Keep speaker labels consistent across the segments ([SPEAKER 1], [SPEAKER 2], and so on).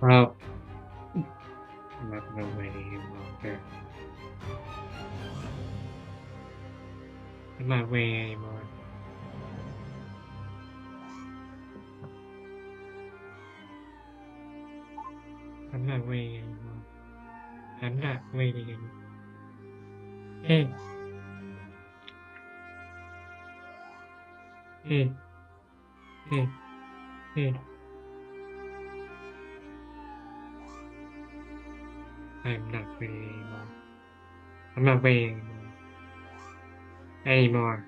[SPEAKER 1] Well, I'm not gonna wait any longer. I'm not waiting anymore. I'm not waiting anymore. I'm not waiting anymore. Hey, hey, hey, hey. I'm not waiting anymore. I'm not waiting anymore. Anymore.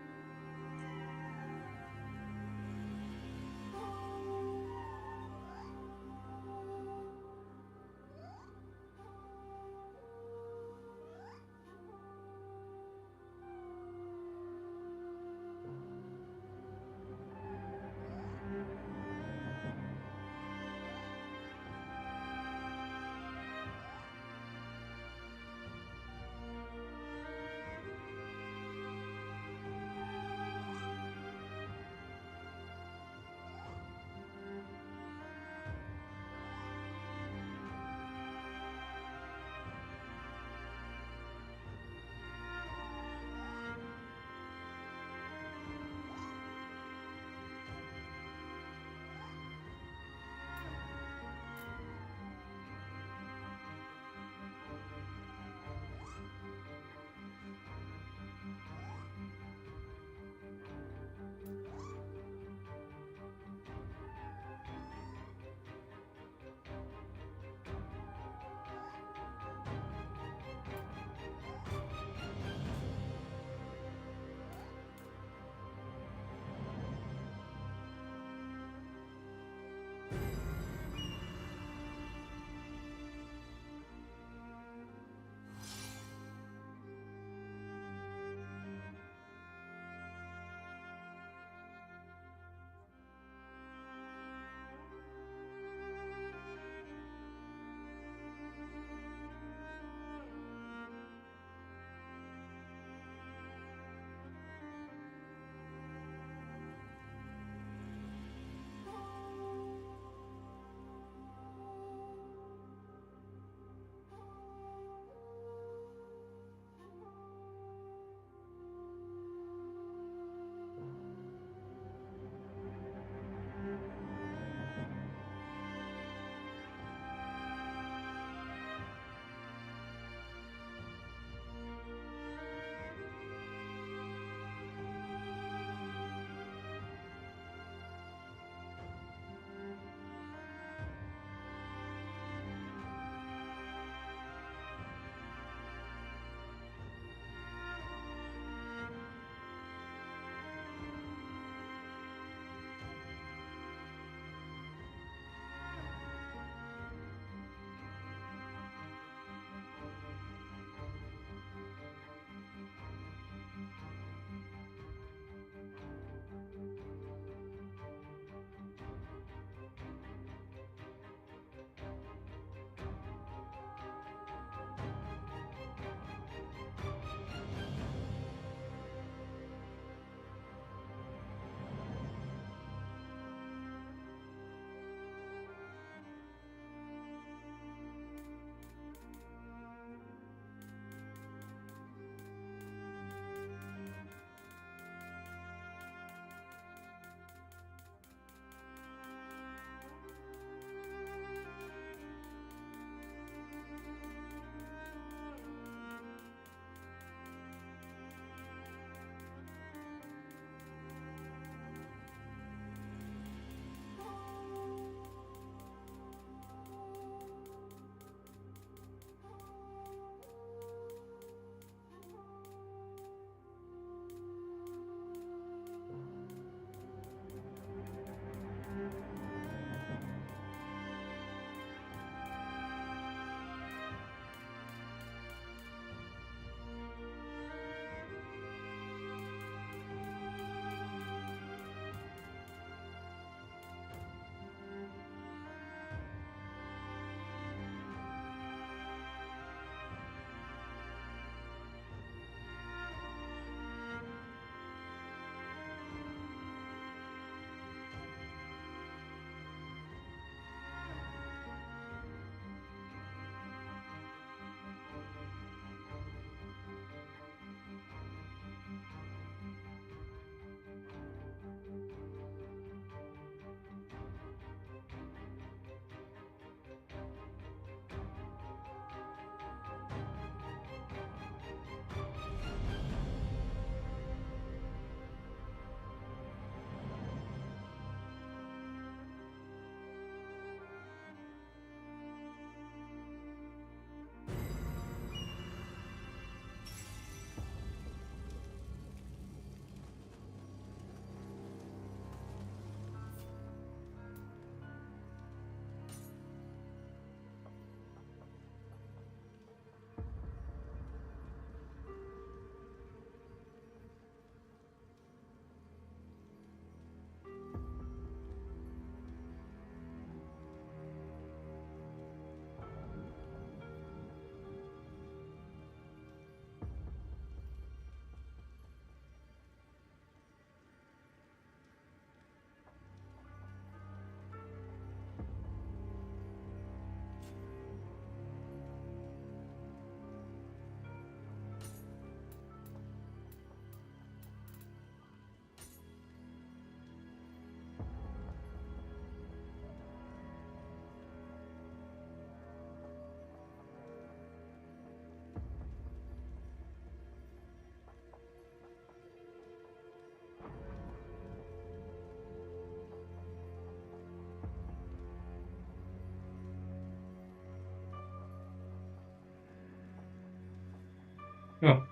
[SPEAKER 1] Oh,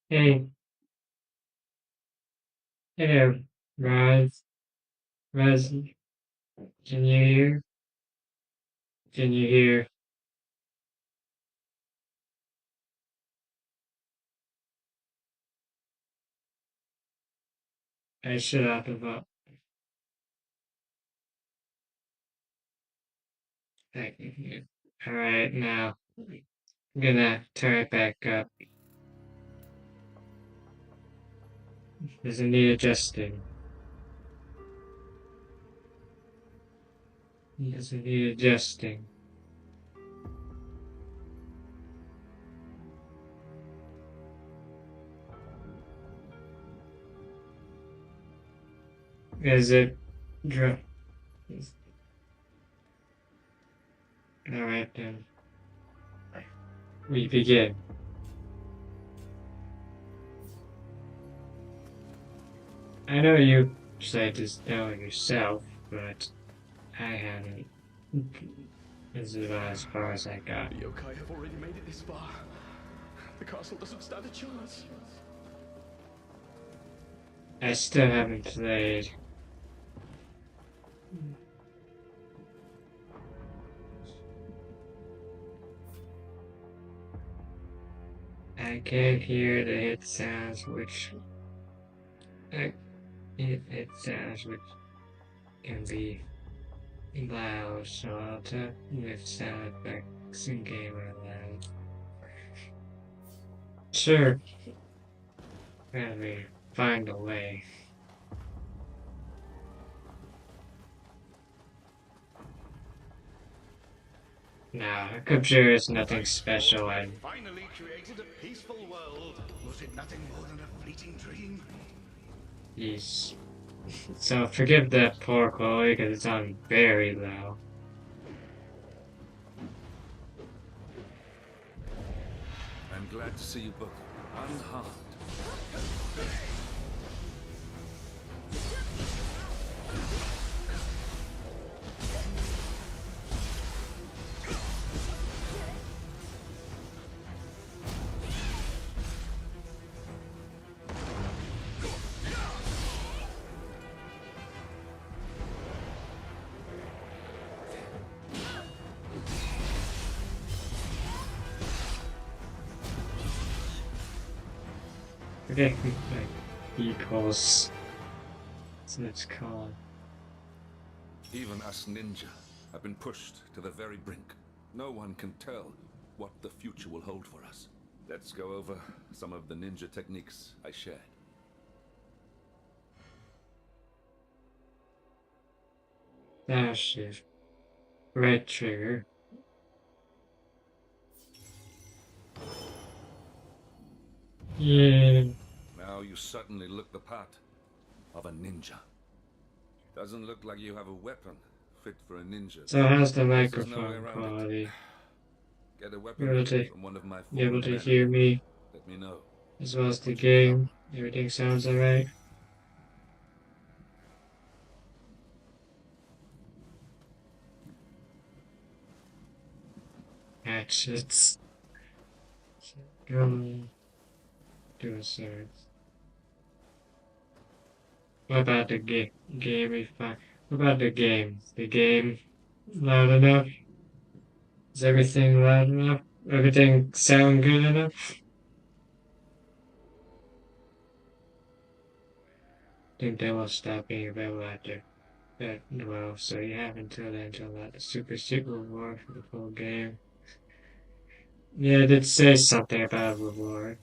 [SPEAKER 1] hey, hey there, Raz. Raz, can you hear? Can you hear? I should have about. I can hear. All right, now I'm gonna turn it back up. Does it need adjusting? Does it need adjusting? Is it dry? All right then. We begin. I know you said this know yourself, but I haven't. This is about as far as I got.
[SPEAKER 2] The yokai have already made it this far. The castle doesn't stand a chance.
[SPEAKER 1] I still haven't played. I can't hear the hit sounds, which hit sounds which can be loud, so I'll turn with sound effects in game are loud. Sure, let me find a way. Nah, a computer is nothing special. I
[SPEAKER 2] finally created a peaceful world. Was it nothing more than a fleeting dream?
[SPEAKER 1] Yes. So forgive the poor quality because it's on very low.
[SPEAKER 3] I'm glad to see you both unharmed.
[SPEAKER 1] Okay, like equals. That's what it's called.
[SPEAKER 3] Even us ninja have been pushed to the very brink. No one can tell what the future will hold for us. Let's go over some of the ninja techniques I shared.
[SPEAKER 1] Dash shift. Right trigger. Yeah.
[SPEAKER 3] Now you certainly look the part of a ninja. Doesn't look like you have a weapon fit for a ninja.
[SPEAKER 1] So how's the
[SPEAKER 3] Guess there's no way
[SPEAKER 1] microphone
[SPEAKER 3] around
[SPEAKER 1] quality?
[SPEAKER 3] it. Get a
[SPEAKER 1] You
[SPEAKER 3] weapon
[SPEAKER 1] able to
[SPEAKER 3] from one of my
[SPEAKER 1] you able
[SPEAKER 3] fallen
[SPEAKER 1] to
[SPEAKER 3] men.
[SPEAKER 1] hear me
[SPEAKER 3] Let me know.
[SPEAKER 1] as well as the
[SPEAKER 3] What you become.
[SPEAKER 1] game? Everything sounds alright. Hatchets. Drum. Dual swords. What about the game? What about the game? The game loud enough? Is everything loud enough? Everything sound good enough? I think they will stop being available after that. Well, so you have until then to unlock the super secret reward for the full game. Yeah, it did say something about a reward.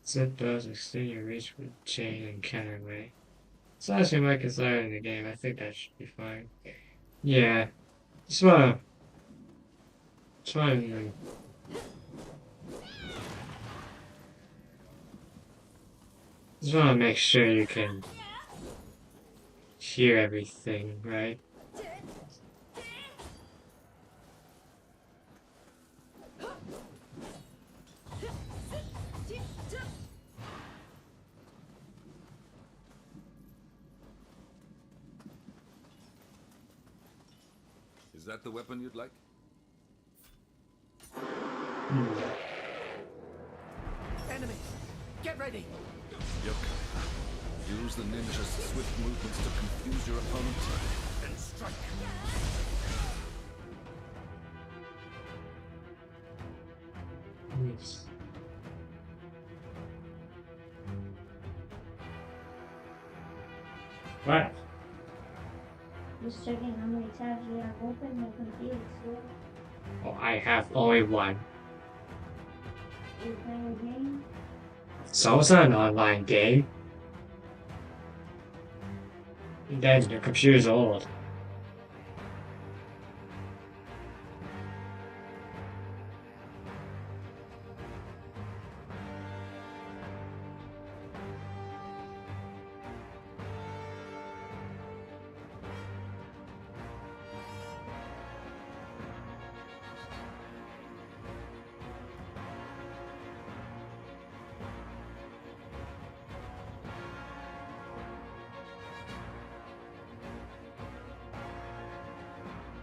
[SPEAKER 1] Zip does extend your reach with chain and counterweight. It's actually my concern in the game. I think that should be fine. Yeah, just wanna, just wanna, just wanna make sure you can hear everything, right?
[SPEAKER 3] that the weapon you'd like?
[SPEAKER 2] Enemies! Get ready!
[SPEAKER 3] Use the ninja's swift movements to confuse your opponent and strike.
[SPEAKER 1] Yes. What?
[SPEAKER 4] Just checking how many tabs you have open. No confused.
[SPEAKER 1] Oh, I have only one.
[SPEAKER 4] Are you playing a game?
[SPEAKER 1] It's also an online game. Then your computer's old.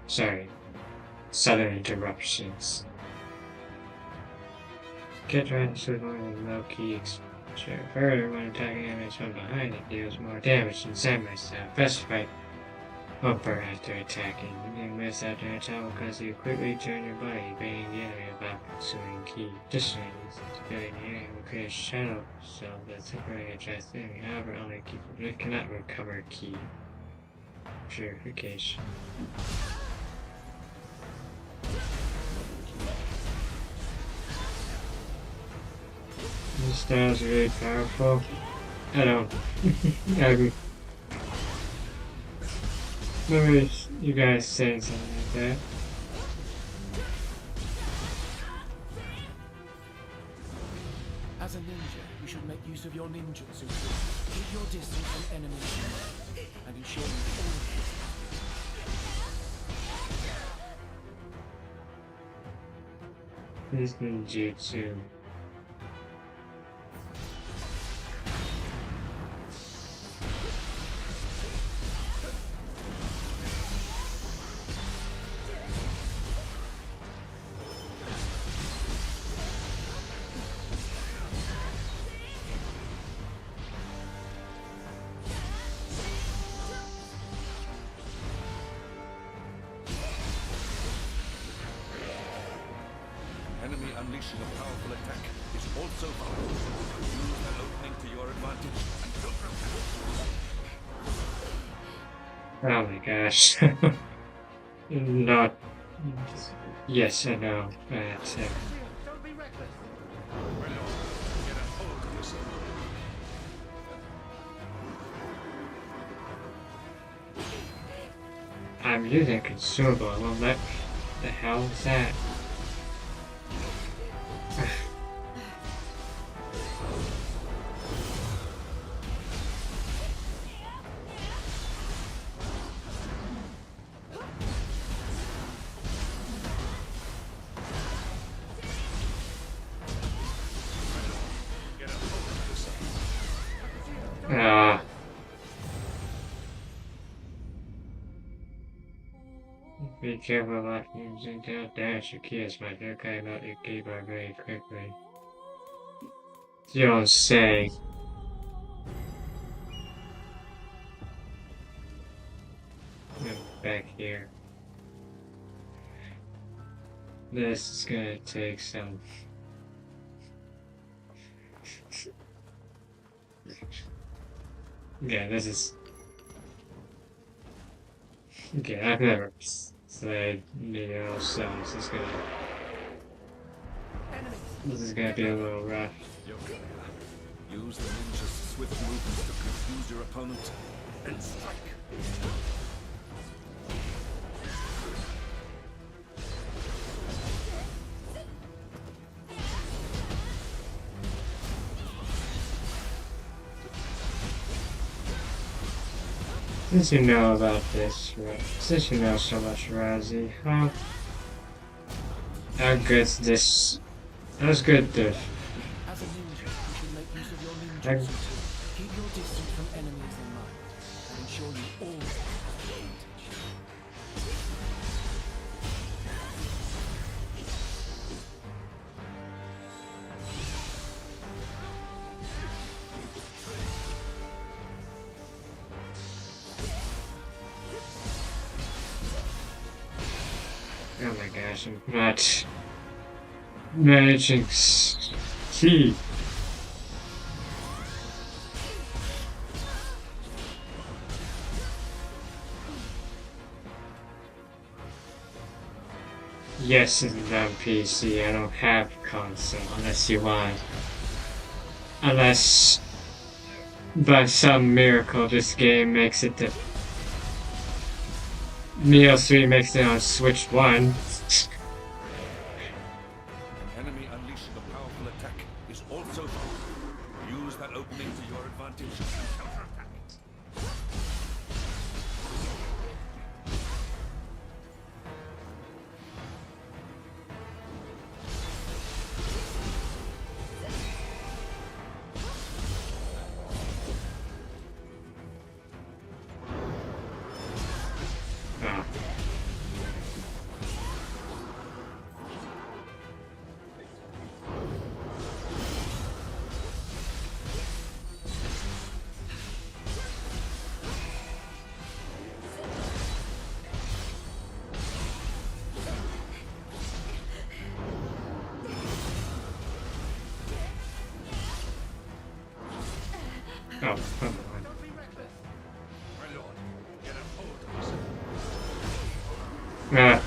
[SPEAKER 1] Sorry. Sudden interruptions. Get ready to learn low key exposure. Further, when attacking enemies from behind, it deals more damage than samurai style. Best fight bumper after attacking. You miss after an attack because you quickly turn your body, baiting the enemy about consuming ki. Additionally, ability in the area will create a shadow so that temporarily attracts the enemy. However, only it cannot recover ki. Purification. This style is really powerful. I don't. I remember you guys saying something like that.
[SPEAKER 2] As a ninja, you should make use of your ninjutsu. Keep your distance from enemies and ensure you
[SPEAKER 1] This ninjutsu.
[SPEAKER 3] Enemy unleashing a powerful attack is also vulnerable. Use that opening to your advantage and don't
[SPEAKER 1] Oh my gosh. Not. Yes, I know. That's it.
[SPEAKER 2] don't be reckless.
[SPEAKER 3] get a hold of yourself.
[SPEAKER 1] I'm using consumable. I won't let me. The hell is that?
[SPEAKER 3] Get a hold of yourself.
[SPEAKER 1] Ah. Be careful about using down dash your keys, my dear. Cutting out your keyboard very quickly. You don't say. Back here. This is gonna take some. Yeah, this is. Okay, I've never played Nioh, so this is gonna be a little rough.
[SPEAKER 3] Use the ninja's swift movements to confuse your opponent and strike.
[SPEAKER 1] Since you know about this, since you know so much, Razi, how good's this? How's good this?
[SPEAKER 2] As a ninja, you should make use of your ninjutsu. Keep your distance from enemies in mind and ensure you always have the advantage.
[SPEAKER 1] my gosh, I'm not managing key. Yes, it's on PC. I don't have console unless you want. Unless by some miracle this game makes it to Nioh 3 makes it on Switch 1.
[SPEAKER 3] An enemy unleashing a powerful attack is also found. Use that opening to your advantage and counterattack.
[SPEAKER 1] Oh. Oh, come on.
[SPEAKER 2] Don't be reckless.
[SPEAKER 3] My lord, get a hold of yourself.
[SPEAKER 1] Ah.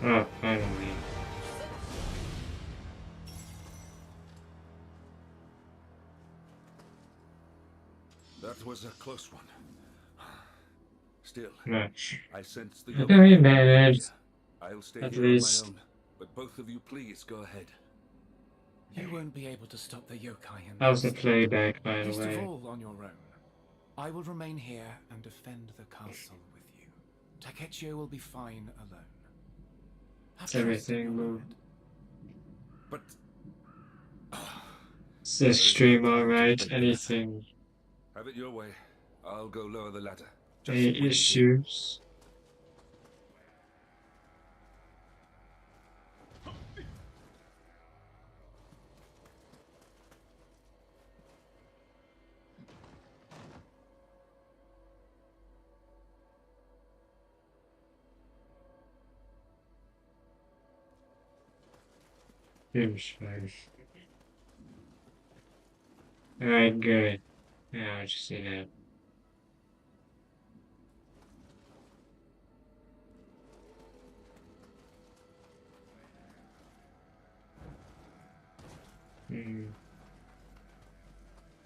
[SPEAKER 1] Oh, finally.
[SPEAKER 3] That was a close one. Still,
[SPEAKER 1] Much.
[SPEAKER 3] I sense the
[SPEAKER 1] I think we managed.
[SPEAKER 3] I'll stay
[SPEAKER 1] At
[SPEAKER 3] here
[SPEAKER 1] least.
[SPEAKER 3] on my own, but both of you please go ahead.
[SPEAKER 2] You won't be able to stop the yokai in
[SPEAKER 1] How's the
[SPEAKER 2] this.
[SPEAKER 1] playback, by the
[SPEAKER 2] Least of
[SPEAKER 1] way?
[SPEAKER 2] all on your own. I will remain here and defend the castle with you. Takechio will be fine alone. Have
[SPEAKER 1] Is
[SPEAKER 2] trust in
[SPEAKER 1] everything
[SPEAKER 2] your
[SPEAKER 1] moved?
[SPEAKER 3] But
[SPEAKER 1] Is this stream alright? Anything?
[SPEAKER 3] have it your way. I'll go lower the ladder.
[SPEAKER 1] Any
[SPEAKER 3] wait here.
[SPEAKER 1] issues? Seems fine. Alright, good. Now I just need to.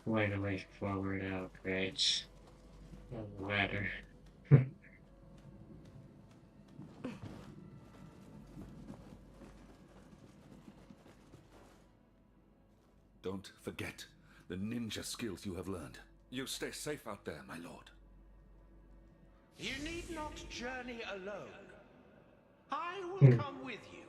[SPEAKER 1] Way to way forward out, great. A ladder.
[SPEAKER 3] Don't forget the ninja skills you have learned. You stay safe out there, my lord.
[SPEAKER 5] You need not journey alone. I will come with you.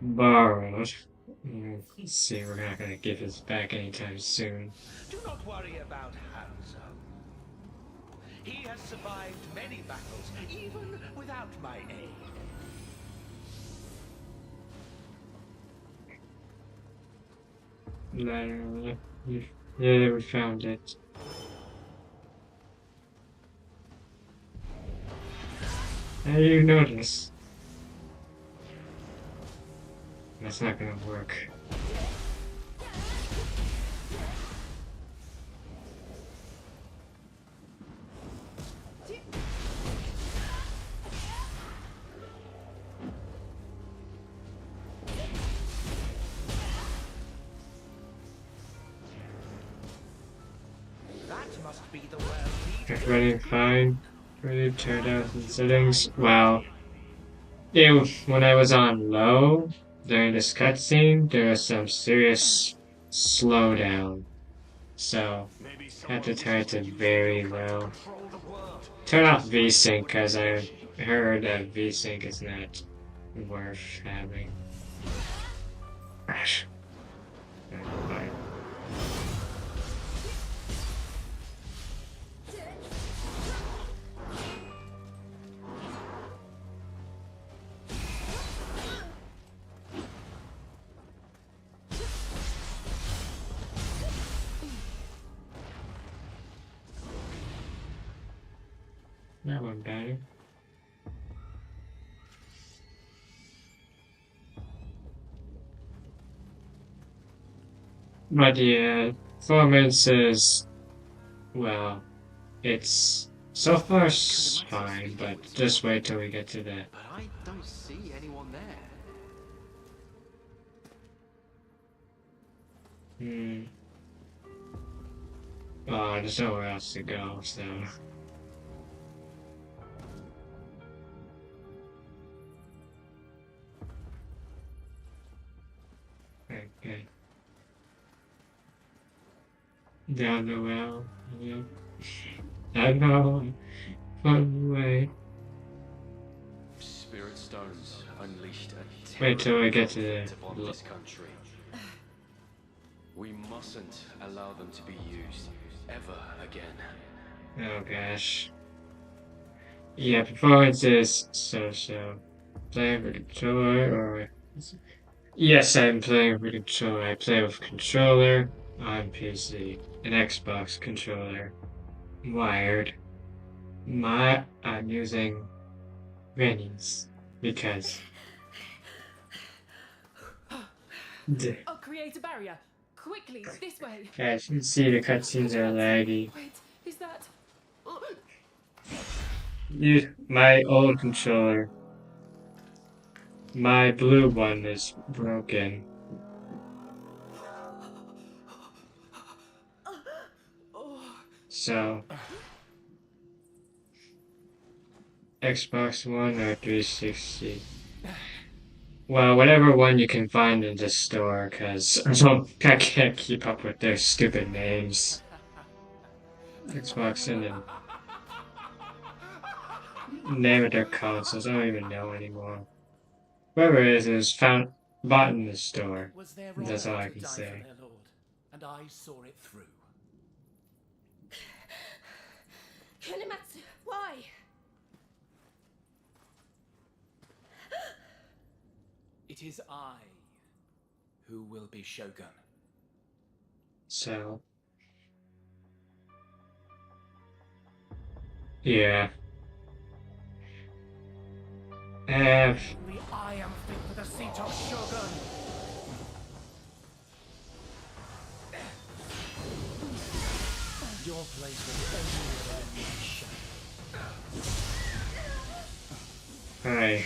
[SPEAKER 1] Borrowed. Let's see, we're not gonna give this back anytime soon.
[SPEAKER 5] Do not worry about Hanzo. He has survived many battles, even without my aid.
[SPEAKER 1] Ladder. Yeah, we found it. How do you notice? That's not gonna work.
[SPEAKER 5] That must be the world leader.
[SPEAKER 1] Running fine. Ready to turn down the settings. Wow. Yeah, when I was on low during this cutscene, there was some serious slowdown. So, had to turn it to very low. Turn off VSync because I heard that VSync is not worth having. Gosh. Fine. That one better. But yeah, performance is, well, it's so far fine, but just wait till we get to the.
[SPEAKER 2] But I don't see anyone there.
[SPEAKER 1] Oh, there's nowhere else to go, so. Okay. Down the well. Yep. I know. Fun way.
[SPEAKER 2] Spirit stones unleashed a
[SPEAKER 1] Wait till we get to the.
[SPEAKER 2] upon this country. We mustn't allow them to be used ever again.
[SPEAKER 1] Oh gosh. Yeah, performance is so. Playing with controller or. Yes, I'm playing with controller. I play with controller on PC. An Xbox controller. Wired. I'm using Granny's because.
[SPEAKER 6] I'll create a barrier. Quickly, this way.
[SPEAKER 1] Guys, you can see the cutscenes are laggy.
[SPEAKER 6] Wait, is that?
[SPEAKER 1] Use my old controller. My blue one is broken. So, Xbox One or 360. Well, whatever one you can find in the store, because I can't keep up with their stupid names. Xbox and the name of their consoles, I don't even know anymore. Whoever it is bought in the store.
[SPEAKER 2] Was their
[SPEAKER 1] That's all I
[SPEAKER 2] to
[SPEAKER 1] can
[SPEAKER 2] die
[SPEAKER 1] say.
[SPEAKER 2] for their lord, and I saw it through.
[SPEAKER 6] Kunimatsu, why?
[SPEAKER 2] It is I who will be Shogun.
[SPEAKER 1] So, yeah.
[SPEAKER 2] Only I am fit for the seat of Shogun. Your place will only be shadow.
[SPEAKER 1] Hi.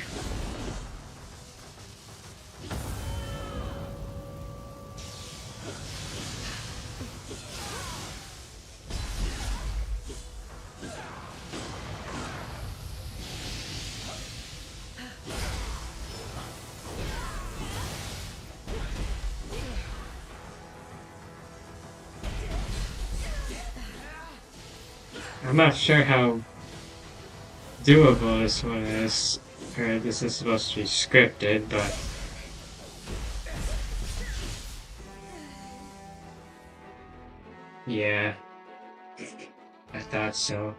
[SPEAKER 1] I'm not sure how doable this one is, or this is supposed to be scripted, but yeah, I thought so.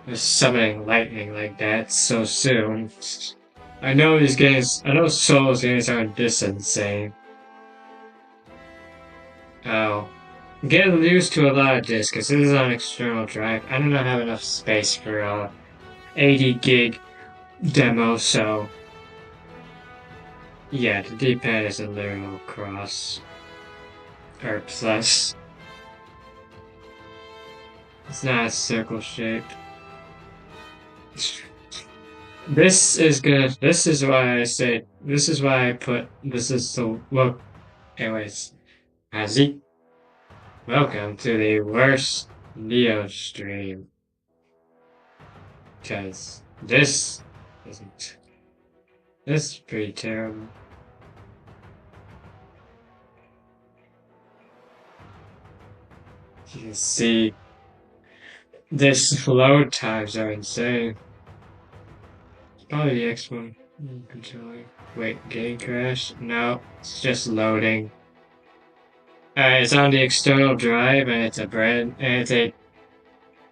[SPEAKER 1] Just summoning lightning like that so soon. I know these games, I know Souls games aren't this insane. Oh. I'm getting used to a lot of this because this is on external drive. I don't have enough space for a 80 gig demo, so yeah, the D-pad is a literal cross or plus. It's not a circle shape. This is good. This is why I say. This is why I put. This is the look. Anyways, Hazi. Welcome to the worst Nioh stream. Because this isn't. This is pretty terrible. You can see this load times are insane. It's probably the X1 controller. Wait, game crash? No, it's just loading. It's on the external drive, and it's a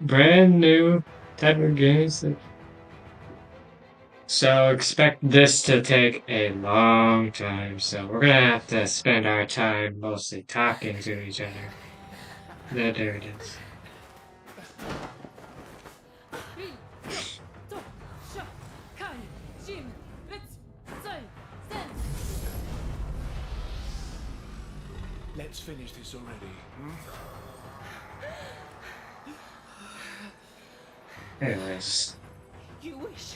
[SPEAKER 1] brand new type of game. So expect this to take a long time. So we're gonna have to spend our time mostly talking to each other. There it is.
[SPEAKER 2] Let's finish this already.
[SPEAKER 1] Anyways.
[SPEAKER 6] You wish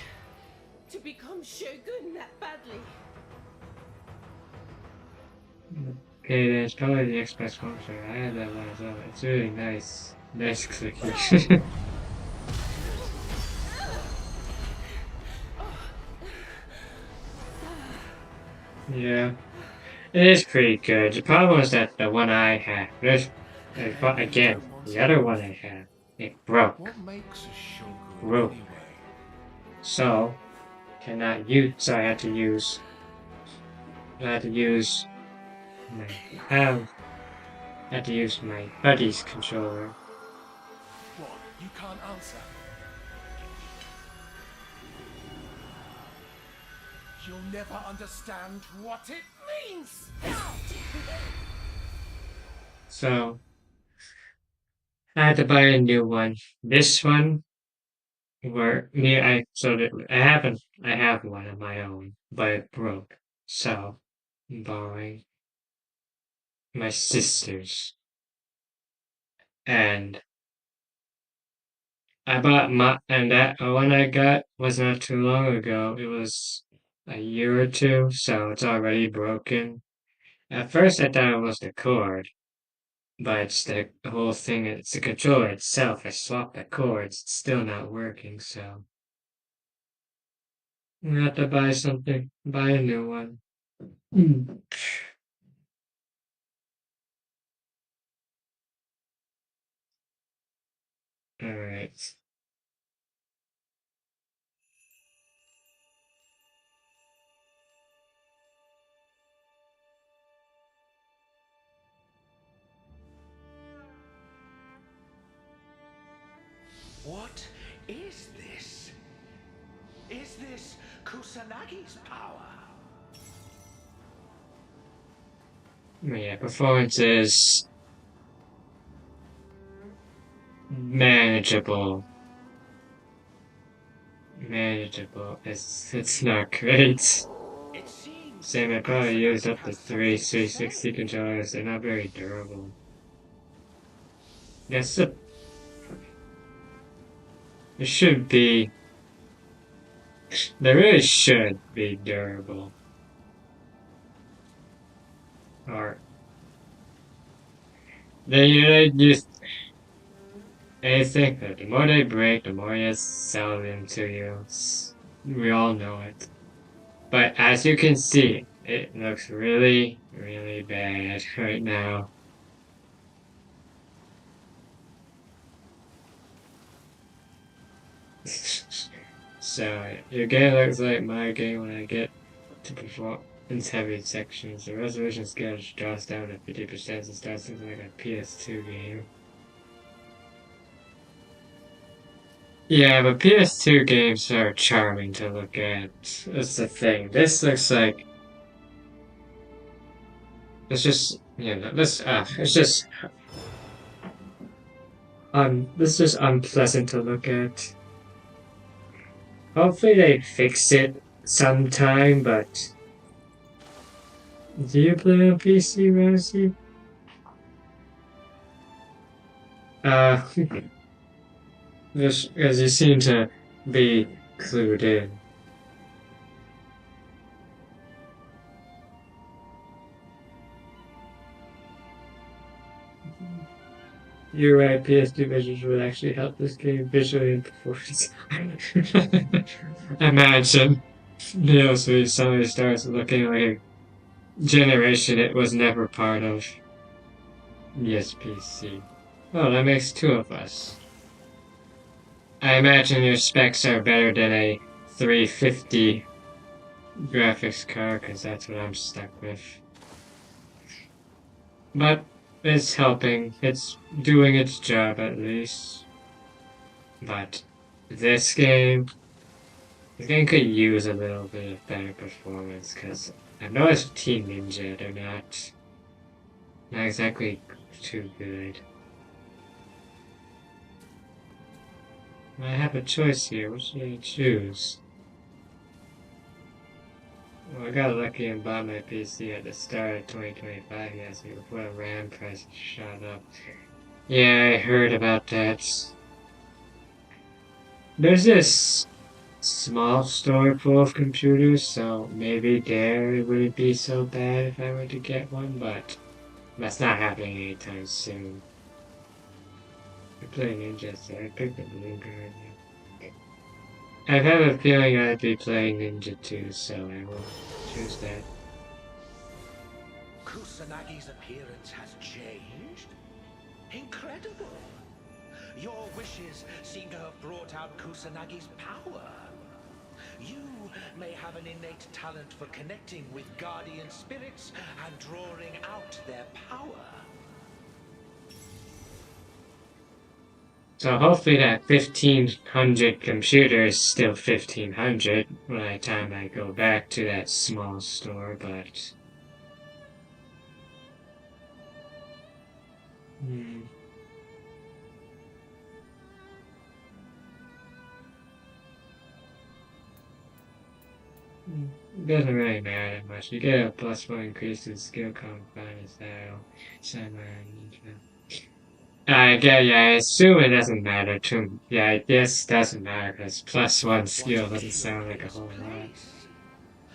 [SPEAKER 6] to become Shogun that badly?
[SPEAKER 1] Okay, there's probably the Xbox One for I had that one as well. It's really nice. Nice clicky. Yeah. It is pretty good. The problem is that the one I have, but again, the other one I have, it broke.
[SPEAKER 2] What makes a shogun
[SPEAKER 1] Broke.
[SPEAKER 2] anyway?
[SPEAKER 1] So, cannot use, so I had to use my, I had to use my buddy's controller.
[SPEAKER 2] What? You can't answer? You'll never understand what it means!
[SPEAKER 1] So, I had to buy a new one. This one, I have one of my own, but it broke. So, I'm borrowing my sister's. And that one I got was not too long ago. It was a year or two, so it's already broken. At first I thought it was the cord, but it's the whole thing, it's the controller itself. I swapped the cords, it's still not working, so I have to buy a new one. Alright.
[SPEAKER 5] What is this? Is this Kusanagi's power?
[SPEAKER 1] Yeah, performance is manageable. Manageable. It's not great.
[SPEAKER 5] It seems
[SPEAKER 1] Same, I probably used up to
[SPEAKER 5] Kusanagi
[SPEAKER 1] three
[SPEAKER 5] has something to
[SPEAKER 1] 360
[SPEAKER 5] say.
[SPEAKER 1] controllers. They're not very durable. Yes, it should be. They really should be durable. Or they just they think that the more they break, the more you sell them to you. We all know it. But as you can see, it looks really, really bad right now. So your game looks like my game when I get to performance heavy sections. The resolution scale drops down to 50% and starts looking like a PS2 game. Yeah, but PS2 games are charming to look at. That's the thing. This looks like it's just this is unpleasant to look at. Hopefully they fix it sometime, but do you play on PC, Rosie? Just because you seem to be clued in. You're right, PS2 visuals would actually help this game visually and performance. Imagine Nioh3 suddenly starts looking like a generation it was never part of. Yes, PC. Oh, that makes two of us. I imagine your specs are better than a 350 graphics card, because that's what I'm stuck with. But it's helping. It's doing its job at least. But this game could use a little bit of better performance, because I've noticed Team Ninja, they're not exactly too good. I have a choice here. What should I choose? Well, I got lucky and bought my PC at the start of 2025 yesterday before the RAM prices shot up. Yeah, I heard about that. There's this small store full of computers, so maybe there it wouldn't be so bad if I were to get one, but that's not happening anytime soon. I play Ninja, so I picked up Blue Guard. I have a feeling I'd be playing Ninja too, so I will choose that.
[SPEAKER 5] Kusanagi's appearance has changed? Incredible! Your wishes seem to have brought out Kusanagi's power. You may have an innate talent for connecting with guardian spirits and drawing out their power.
[SPEAKER 1] So hopefully that 1500 computer is still 1500 by the time I go back to that small store, but... It doesn't really matter that much. You get a +1 increase in skill compound style. Yeah, I assume it doesn't matter too. Yeah, I guess it doesn't matter because +1 skill doesn't sound like a whole lot.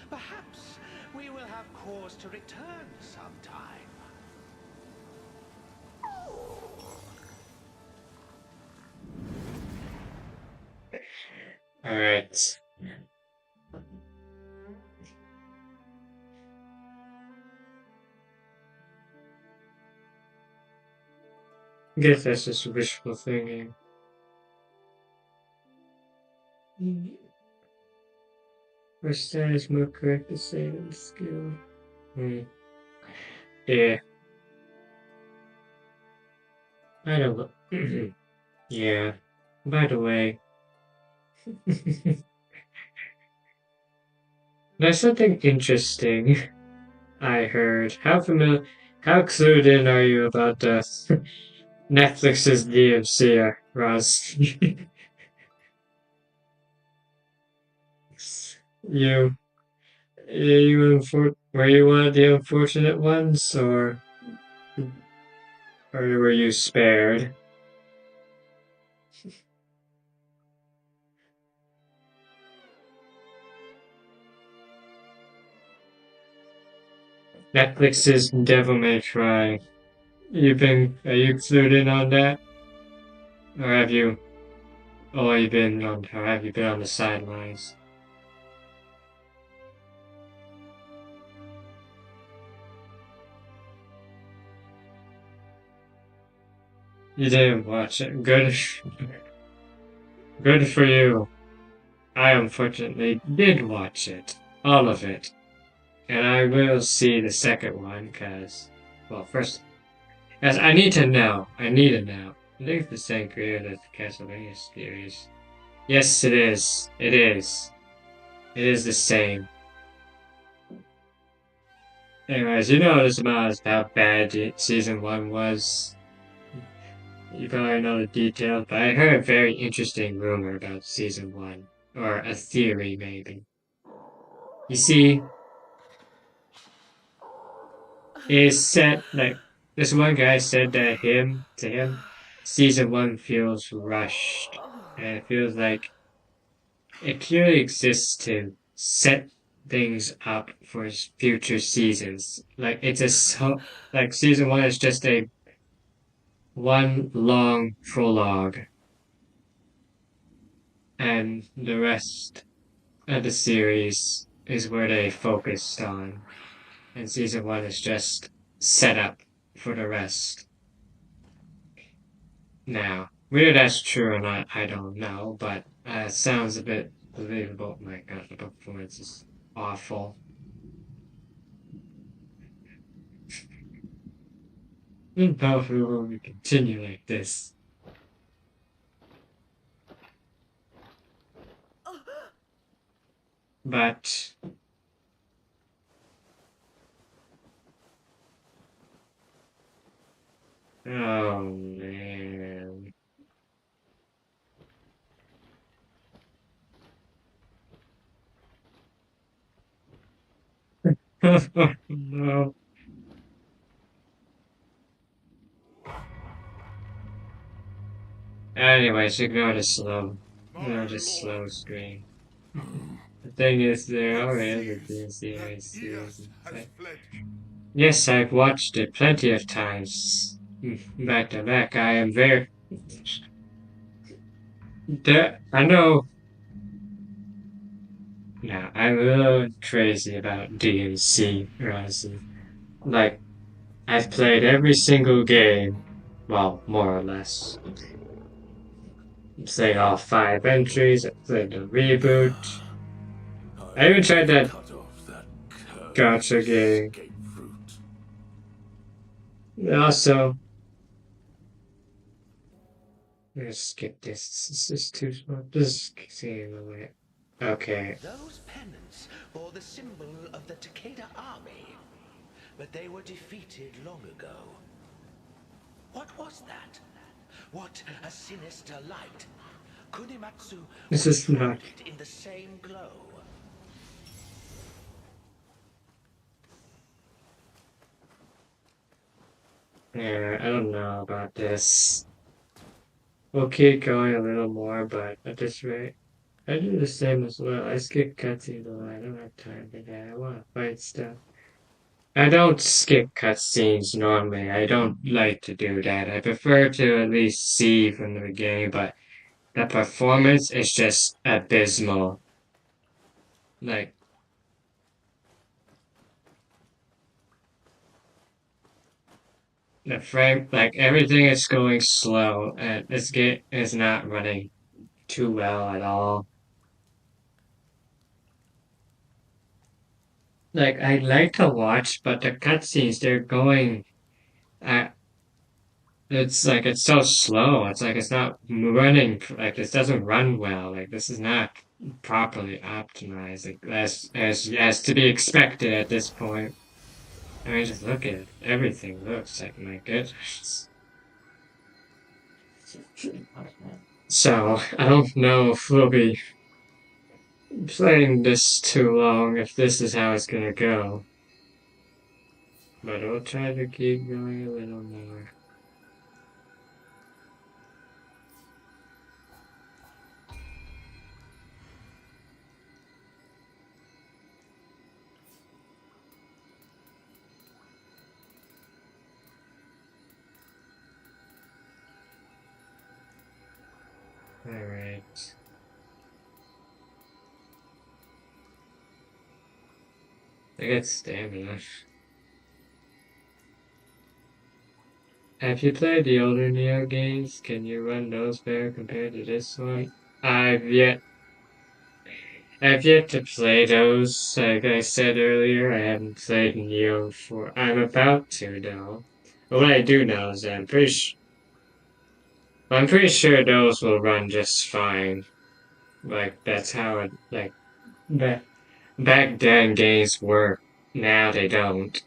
[SPEAKER 5] Perhaps we will have cause to return sometime.
[SPEAKER 1] Alright. I guess that's just wishful thinking. Or status more correct to say than skill. Yeah. I don't know. Yeah. By the way, there's something interesting I heard. How clued in are you about Netflix's DMC, Ross? you, were you one of the unfortunate ones, or were you spared? Netflix's Devil May Cry. Are you clued in on that? Or have you or have you been on the sidelines? You didn't watch it. Good. Good for you. I unfortunately did watch it. All of it. And I will see the second one, because, well, first, as I need to know. I need to know. I think it's the same creator as the Castlevania series. Yes, it is. It is. It is the same. Anyways, you know this about how bad season 1 was. You probably know the details, but I heard a very interesting rumor about season 1. Or a theory, maybe. You see, is said like this one guy said that to him, season 1 feels rushed, and it feels like it purely exists to set things up for future seasons. Like like season 1 is just a one long prologue, and the rest of the series is where they focused on, and season 1 is just set up for the rest. Now, whether that's true or not, I don't know, but it sounds a bit believable. Oh my god, the performance is awful. And powerful will we continue like this. But oh man. No. Anyways, ignore the slow screen. The thing is, there are other DLC I see. Yes, I've watched it plenty of times, back to back. I am very. I know. Now, I'm a little crazy about DLC, honestly. Like, I've played every single game, well, more or less. Say all 5 entries. I played the reboot. I even tried that
[SPEAKER 2] Cut off that
[SPEAKER 1] gacha game.
[SPEAKER 2] escape route.
[SPEAKER 1] Also, let's skip this. This is too small. Just see the way. Okay.
[SPEAKER 5] Those pennants bore the symbol of the Takeda army, but they were defeated long ago. What was that? What a sinister light! Kunimatsu
[SPEAKER 1] This is not.
[SPEAKER 5] shrouded in the same glow.
[SPEAKER 1] Yeah, I don't know about this. We'll keep going a little more, but at this rate, I do the same as well. I skip cutscenes a lot. I don't have time for that. I want to fight stuff. I don't skip cutscenes normally. I don't like to do that. I prefer to at least see from the beginning, but the performance is just abysmal. Like, the frame, like everything is going slow, and this game is not running too well at all. Like, I like to watch, but the cutscenes, they're going, uh, it's like, it's so slow. It's like, it's not running, like, this doesn't run well. Like, this is not properly optimized, like, as to be expected at this point. I mean, just look at it. Everything looks like, my goodness. So, I don't know if we'll be playing this too long, if this is how it's gonna go. But I'll try to keep going a little more. Alright. I got stamina. Have you played the older Nioh games? Can you run those better compared to this one? I've yet to play those. Like I said earlier, I haven't played Nioh 4. I'm about to though. But what I do know is that I'm pretty sure those will run just fine. Like that's how it back back then games work. Now they don't.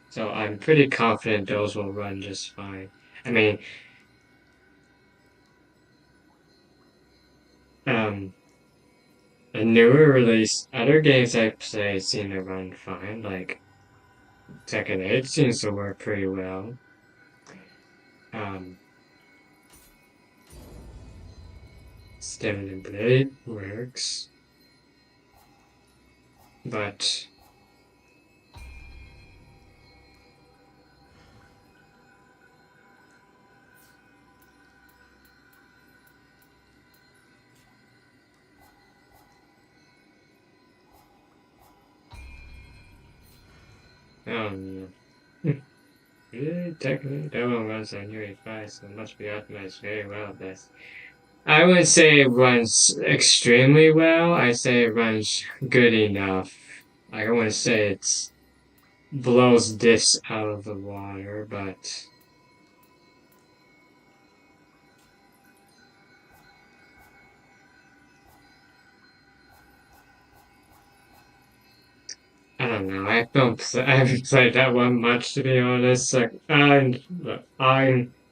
[SPEAKER 1] So I'm pretty confident those will run just fine. I mean, the newer release, other games I've played seem to run fine. Like Tekken 8 seems to work pretty well. Stamina Blade works, but I don't know. Yeah, technically, that one runs on Nioh3, so it must be optimized very well. That's I wouldn't say it runs extremely well. I say it runs good enough. I wouldn't say it blows this out of the water, but I don't know. I haven't played that one much to be honest. Like I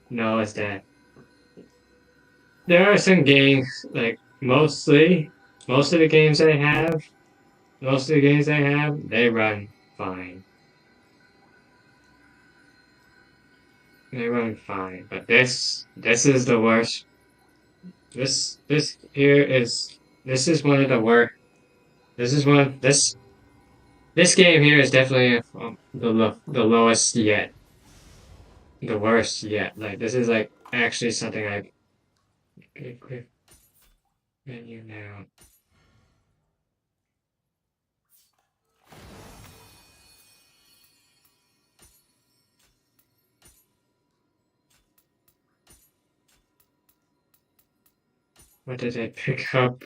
[SPEAKER 1] know is that there are some games like most of the games I have Most of the games I have, they run fine. They run fine, but this is the worst. This here is this is one of the worst. This is one this game here is definitely the lowest yet, the worst yet. Like this is like actually something I okay, quick menu now. What did I pick up?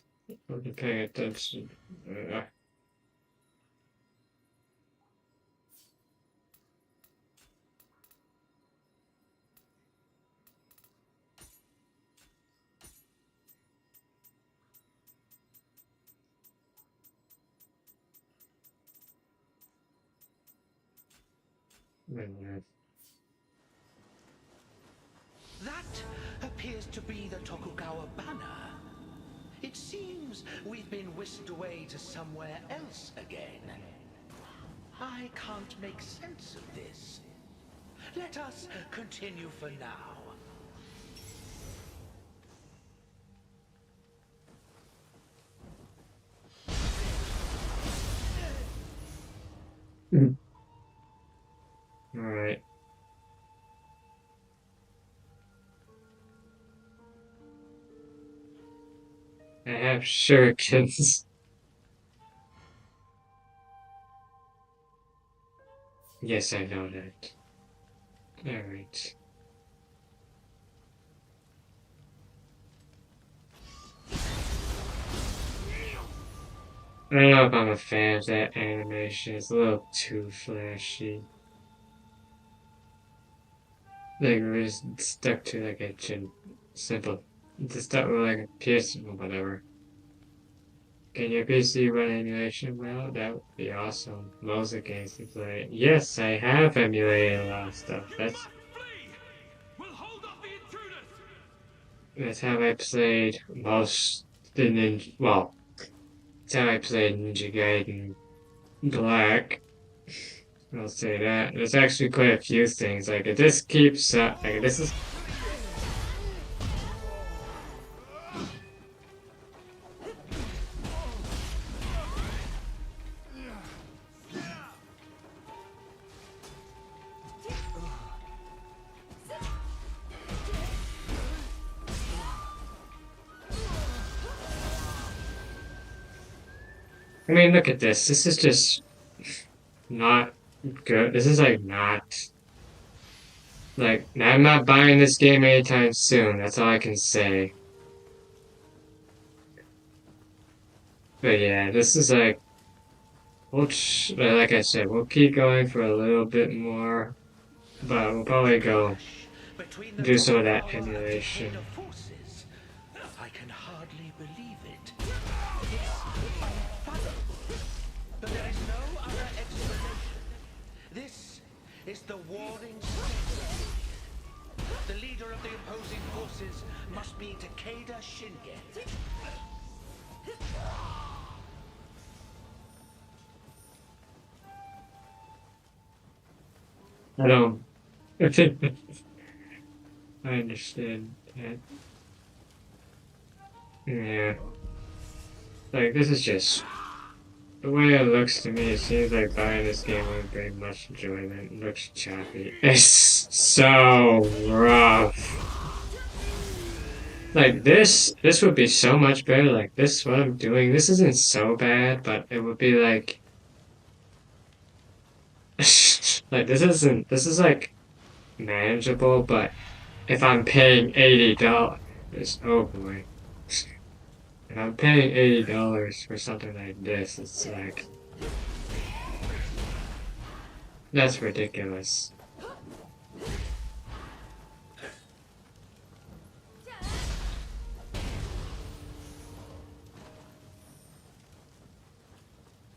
[SPEAKER 1] I'm paying attention.
[SPEAKER 5] That appears to be the Tokugawa banner. It seems we've been whisked away to somewhere else again. I can't make sense of this. Let us continue for now.
[SPEAKER 1] All right. I have shurikens. Yes, I know that. Alright. I don't know if I'm a fan of that animation. It's a little too flashy. Like, we're just stuck to like a simple. Just stuck with like a PS or whatever. Can your PC run emulation well? That would be awesome. Most of the games you play. Yes, I have emulated a lot of stuff. That's how I played most the Ninja. Well, that's how I played Ninja Gaiden Black. I'll say that. There's actually quite a few things. Like, it just keeps like this is. I mean, look at this. This is just not good. This is like not. Like, I'm not buying this game anytime soon. That's all I can say. But yeah, this is like. Like I said, we'll keep going for a little bit more. But we'll probably go
[SPEAKER 5] Between the
[SPEAKER 1] do some of that
[SPEAKER 5] Tokugawa and
[SPEAKER 1] emulation.
[SPEAKER 5] Takeda forces. I can hardly believe it. It's unfathomable. But there is no other explanation. This is the warring state. The leader of the opposing forces must be Takeda Shingen.
[SPEAKER 1] I don't. I understand that. Yeah. Like, this is just. The way it looks to me, it seems like buying this game wouldn't bring much enjoyment. It looks choppy. It's so rough. Like, this would be so much better. Like, this, what I'm doing, this isn't so bad, but it would be like. Like, this is like manageable, but if I'm paying $80, oh boy. If I'm paying $80 for something like this, it's like, that's ridiculous.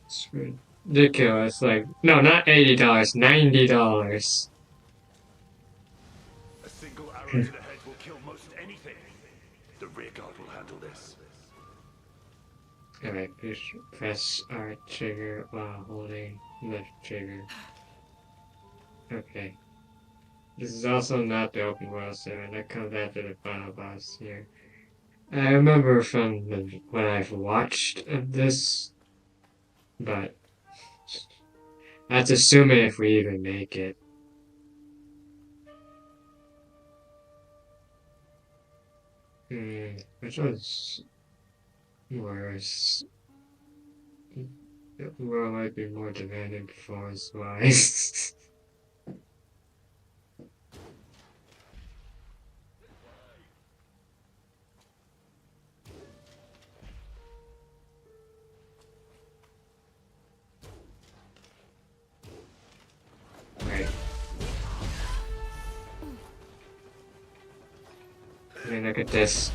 [SPEAKER 1] It's ridiculous. Like, no, not $80, $90.
[SPEAKER 7] A single arrow to the head will kill most anything. The rear guard will handle this.
[SPEAKER 1] Alright, press R trigger while holding left trigger. Okay. This is also not the open world server. That comes after the final boss here. I remember from when I've watched this, but that's assuming if we even make it. Which one's worse? The world might be more demanding performance-wise. Right. I mean, look at this.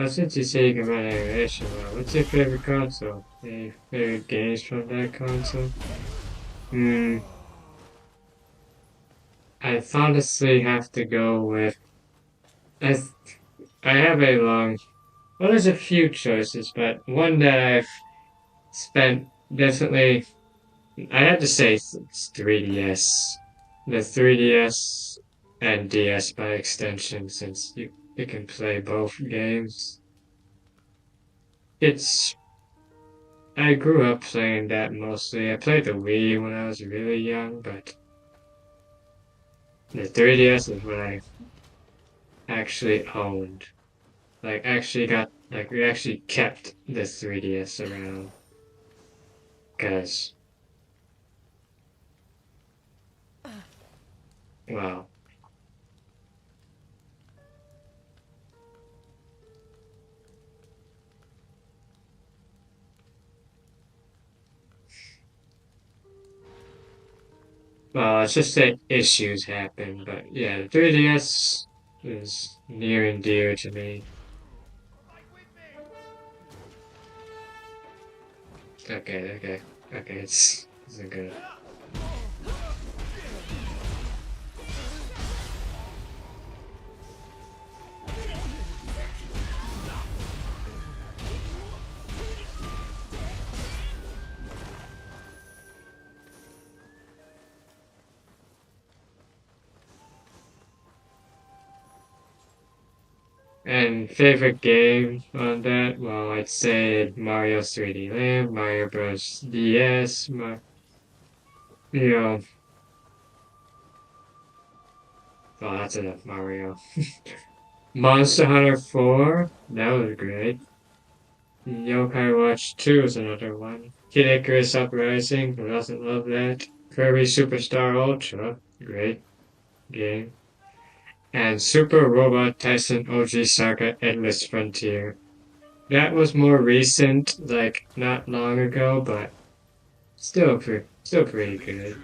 [SPEAKER 1] Since you say you can run animation, well, what's your favorite console? Any favorite games from that console? I honestly have to go with. I, I have a long. Well, there's a few choices, but one that I've spent definitely. I have to say it's 3DS. The 3DS and DS by extension, since you can play both games. It's I grew up playing that mostly. I played the Wii when I was really young, but the 3DS is what I actually owned. Like, we actually kept the 3DS around. Because, well, it's just that issues happen, but yeah, the 3DS is near and dear to me. Okay, it's a good. And favorite game on that? Well, I'd say Mario's 3D Land, Mario Bros. DS, you know, well, that's enough Mario. Monster Hunter 4, that was great. Yokai Watch 2 is another one. Kid Icarus Uprising, who doesn't love that? Kirby Superstar Ultra, great game. And Super Robot Tyson OG Saga Endless Frontier. That was more recent, like not long ago, but still pretty good.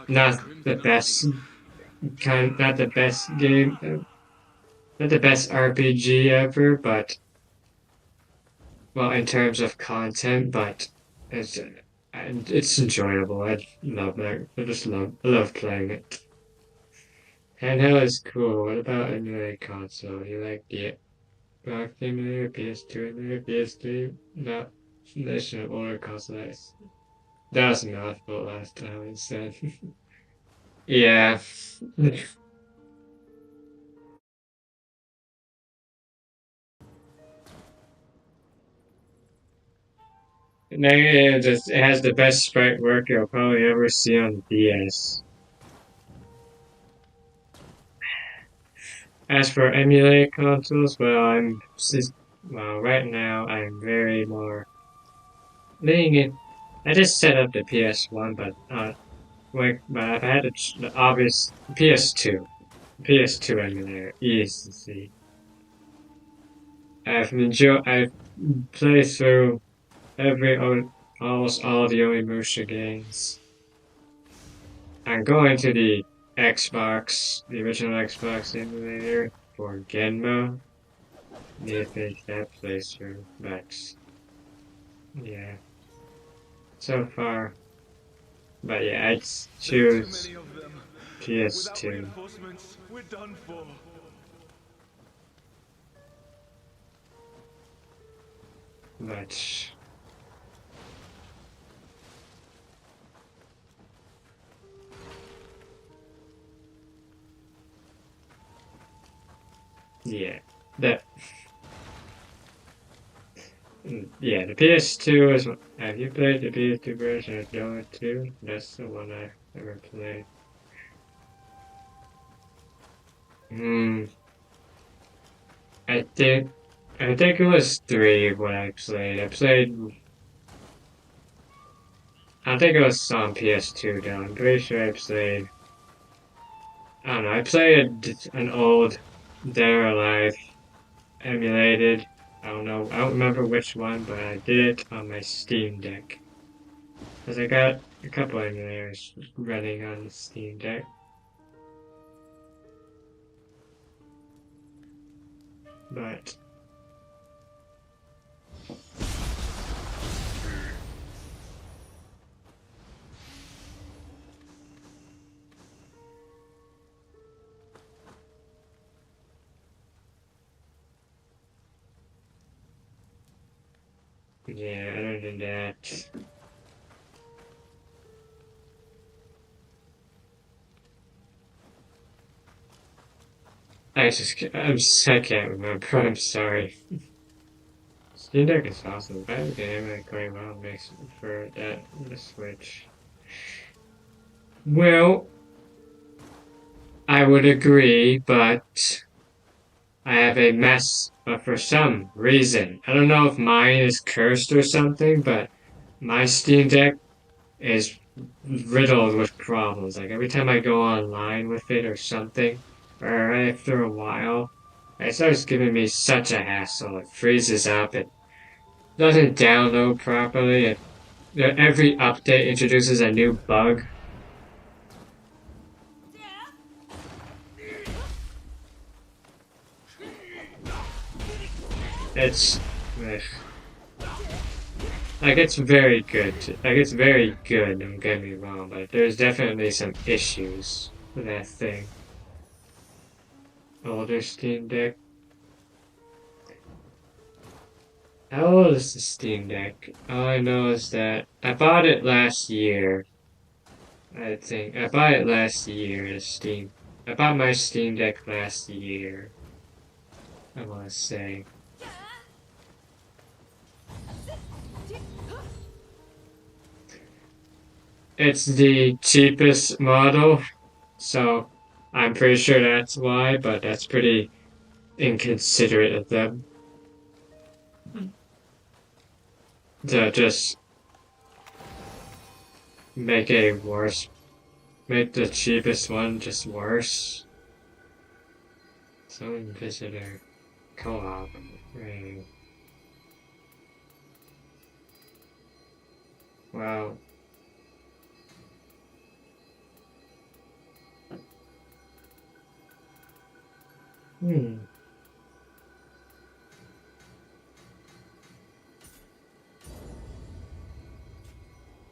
[SPEAKER 1] Not the best not the best game, not the best RPG ever, but well, in terms of content, but it's it's enjoyable. I love that. I love playing it. Handheld is cool. What about emulated console? You like the Xbox emulator, PS2 emulator, PS3? No, there's an older console. That was a mouthful last time I said. Yeah. It has the best sprite work you'll probably ever see on the DS. As for emulated consoles, well, right now I'm very more lenient. I just set up the PS1, but I've had the obvious PS2 emulator, easy to see. I've played through almost all the Onimusha games. I'm going to the original Xbox emulator for Genmo. Need to finish that playthrough, but Yeah. So far. But yeah, I'd
[SPEAKER 2] There are too
[SPEAKER 1] choose
[SPEAKER 2] many of them. Without
[SPEAKER 1] PS2.
[SPEAKER 2] reinforcements, we're done for.
[SPEAKER 1] But yeah, that yeah, the PS2 is. Have you played the PS2 version of Nioh 2? That's the one I ever played. Hmm. I think I think it was 3 when I played. I think it was on PS2 though. I'm pretty sure I played. I don't know. I played an old Dead or Alive emulated. I don't know. I don't remember which one, but I did it on my Steam Deck. Because I got a couple emulators running on the Steam Deck. But yeah, other than that, I can't remember. I'm sorry. Steam Deck is awesome. I have a game that going well makes for that the Switch. Well, I would agree, but I have a mess. But for some reason, I don't know if mine is cursed or something, but my Steam Deck is riddled with problems. Like every time I go online with it or something, or after a while, it starts giving me such a hassle. It freezes up. It doesn't download properly. Every update introduces a new bug. It's ugh. Like it's very good. Like it's very good. Don't get me wrong, but there's definitely some issues with that thing. Older Steam Deck. How old is the Steam Deck? All I know is that I bought it last year. I think I bought it last year. I bought my Steam Deck last year. I want to say. It's the cheapest model, so I'm pretty sure that's why, but that's pretty inconsiderate of them to just make a worse, make the cheapest one just worse. So visitor co-op. Right. Wow. Hmm.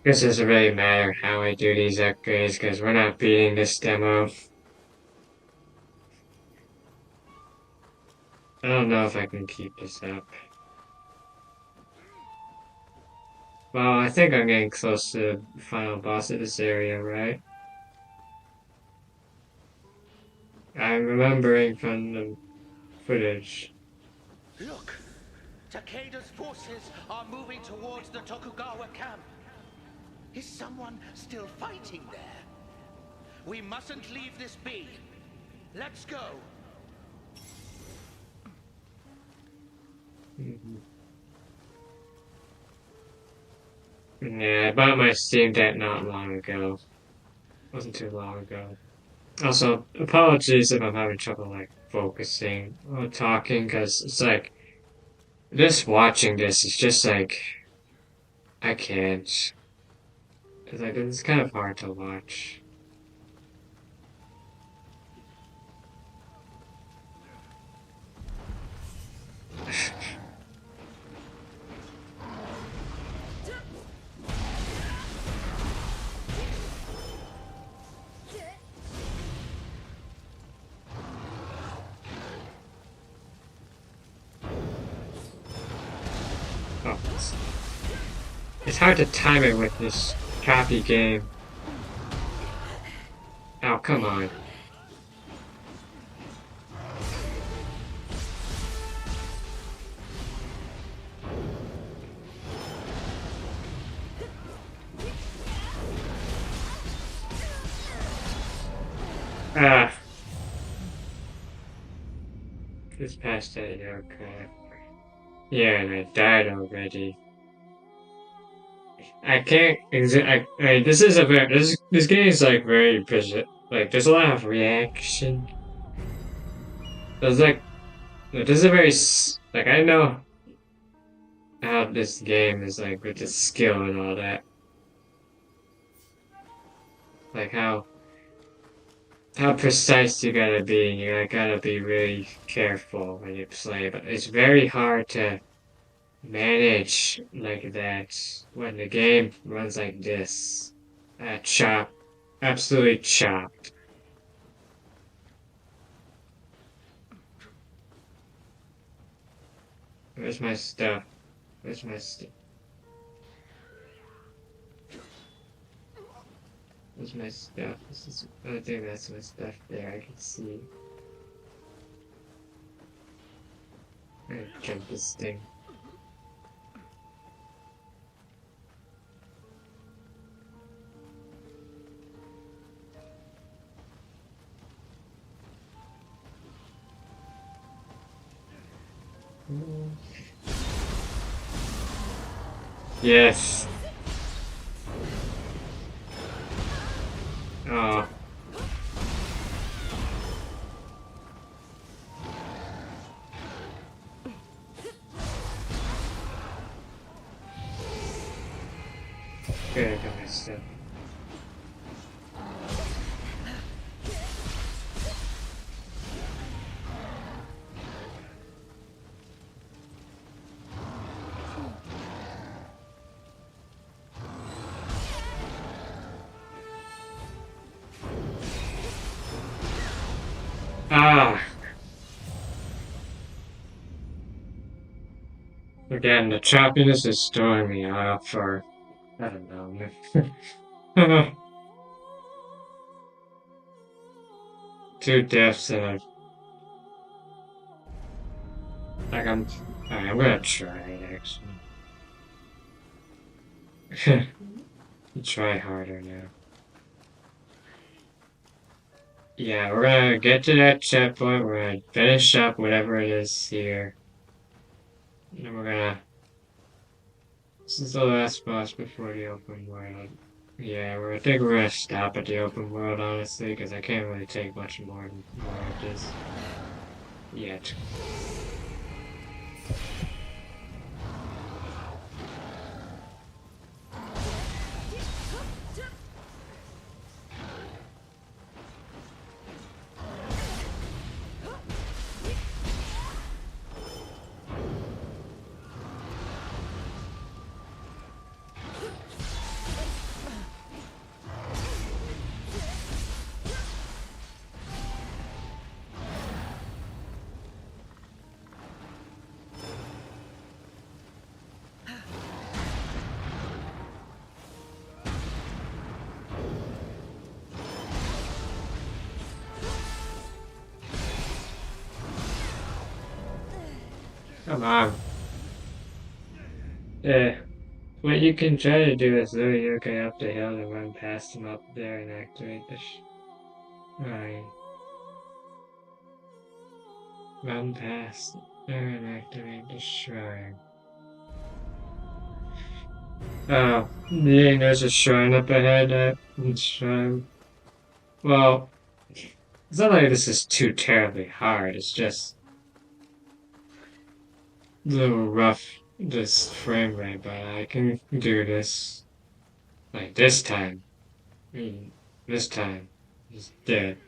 [SPEAKER 1] Guess it doesn't really matter how I do these upgrades because we're not beating this demo. I don't know if I can keep this up. Well, I think I'm getting close to the final boss of this area, right? I'm remembering from the footage.
[SPEAKER 5] Look! Takeda's forces are moving towards the Tokugawa camp. Is someone still fighting there? We mustn't leave this be. Let's go.
[SPEAKER 1] Mhm. Yeah, I bought my Steam Deck not long ago. Wasn't too long ago. Also, apologies if I'm having trouble like focusing or talking, because it's like just watching this is just like I can't. It's like it's kind of hard to watch. Oh, it's hard to time it with this crappy game. Oh, come on. Ah. This past that, okay. Yeah, and I died already. I can't this is a very this game is like very visual. Like there's a lot of reaction. There's like this is a very like I know how this game is like with the skill and all that. Like how precise you gotta be. You gotta be really careful when you play. But it's very hard to manage like that when the game runs like this. Absolutely chopped. Where's my stuff? Where's my stuff? Where's my stuff? This is, I think that's my stuff there. I can see. I'm gonna jump this thing. Yes. Oh. Good, I got my stuff. Ah! Again, the choppiness is throwing me off, or I don't know. Two deaths and like I'm gonna try it actually. Try harder now. Yeah, we're gonna get to that checkpoint, we're gonna finish up whatever it is here. And then we're gonna... This is the last boss before the open world. Yeah, I think we're gonna stop at the open world, honestly, because I can't really take much more of this yet. Come on. Yeah. What you can try to do is lure Yokai up the hill and run past him up there and activate the Right. Run past there and activate the shrine. Oh, yeah, there's a shrine up ahead. Shrine. Well, it's not like this is too terribly hard. It's just a little rough, this frame rate, but I can do this. Like this time. This time. He's dead.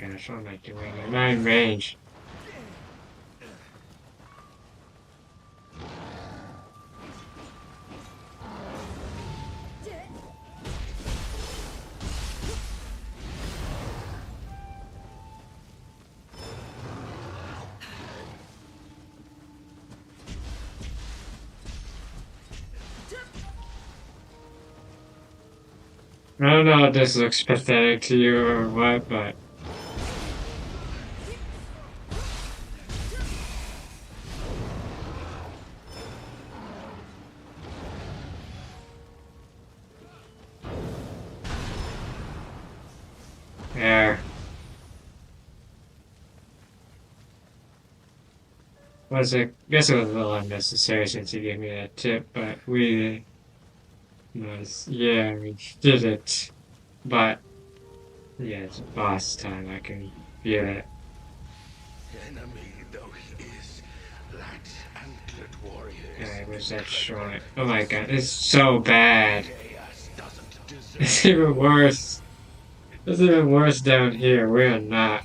[SPEAKER 1] gosh, what am I doing? I'm not in range. I don't know if this looks pathetic to you or what, but there. Was it? I guess it was a little unnecessary since you gave me that tip, but we we did it. But yeah, it's boss time. I can feel it.
[SPEAKER 5] Enemy though he is, lacks antlered warriors.
[SPEAKER 1] Alright, where's that shrine? Oh my god, it's so bad.
[SPEAKER 5] Chaos doesn't deserve
[SPEAKER 1] It's even worse. It's even worse down here. We are not.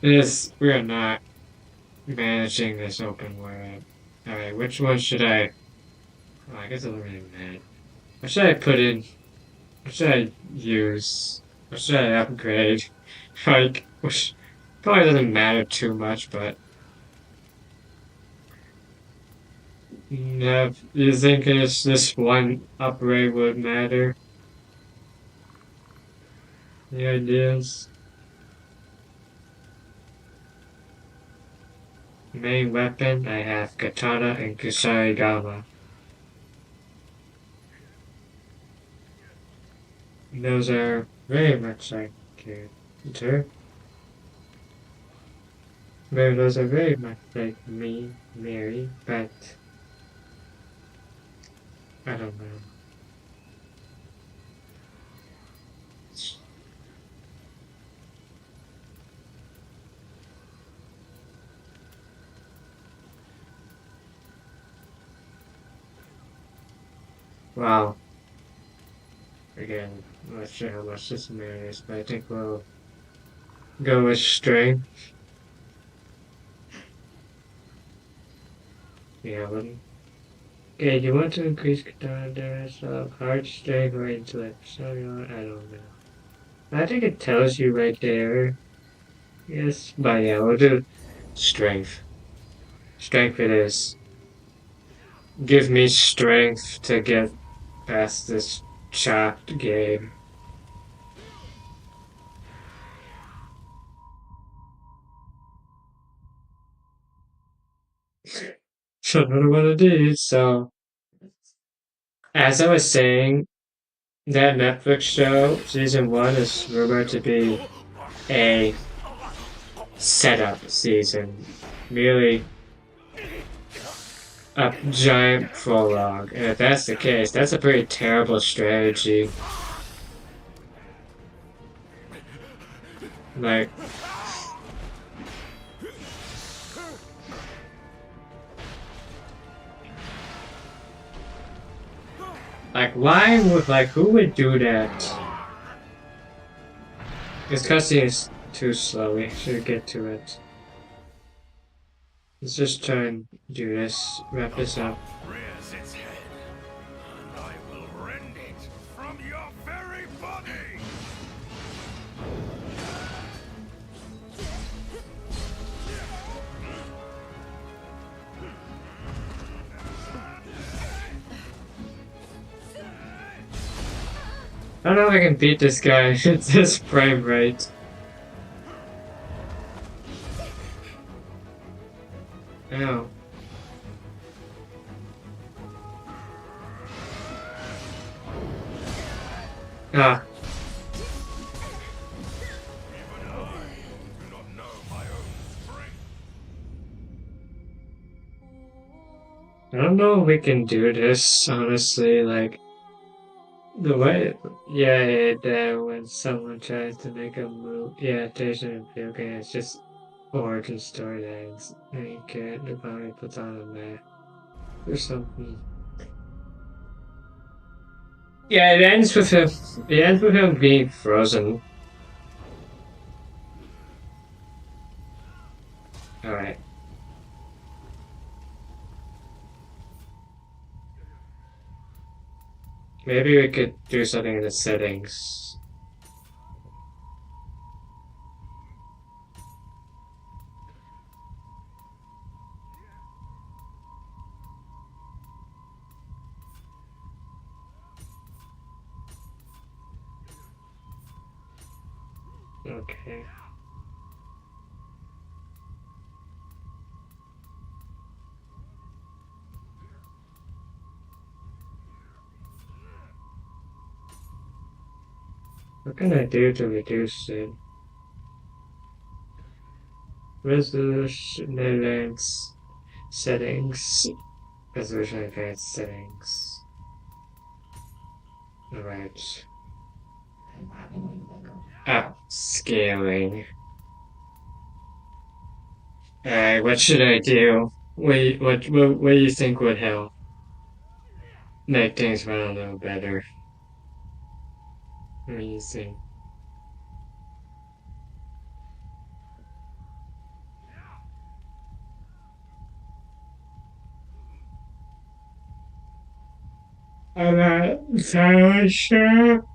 [SPEAKER 1] We are not managing this open world. Alright, which one should I? Oh, I guess it doesn't really matter. What should I put in? What should I use? What should I upgrade? Like, which probably doesn't matter too much, but. No, you think it's this one upgrade would matter? Any ideas? Main weapon, I have katana and kusarigama. Those are very much like her. Well, those are very much like me, Mary, but I don't know. Wow. Again, I'm not sure how much this matters, but I think we'll go with strength. Yeah, okay, do you want to increase katana damage of heart strength or intellect? So, I don't know. I think it tells you right there. Yes, but yeah, we'll do strength. Strength it is. Give me strength to get past this chopped game. So another one of these. So, as I was saying, that Netflix show, season 1, is rumored to be a setup season. Really a giant prologue. And if that's the case, that's a pretty terrible strategy. Like, why would, who would do that? This cutscene is too slow, we should get to it. Let's just try and do this, wrap this up.
[SPEAKER 5] rears its head, and I will rend it from your very body.
[SPEAKER 1] I don't know if I can beat this guy at this frame rate. Ow. Ah.
[SPEAKER 5] Do not know my own strength.
[SPEAKER 1] I don't know if we can do this, honestly, the way, when someone tries to make a move, there's an okay, it's just origin storylines, and you can't, it probably puts on a map or something. Yeah, it ends with him being frozen. Alright. Maybe we could do something in the settings. Okay. What can I do to reduce it? Resolution advanced settings. Resolution advanced settings. Alright. Scaling. Alright, what should I do? What do you think would help? Make things run a little better. What do you think? I'm not entirely sure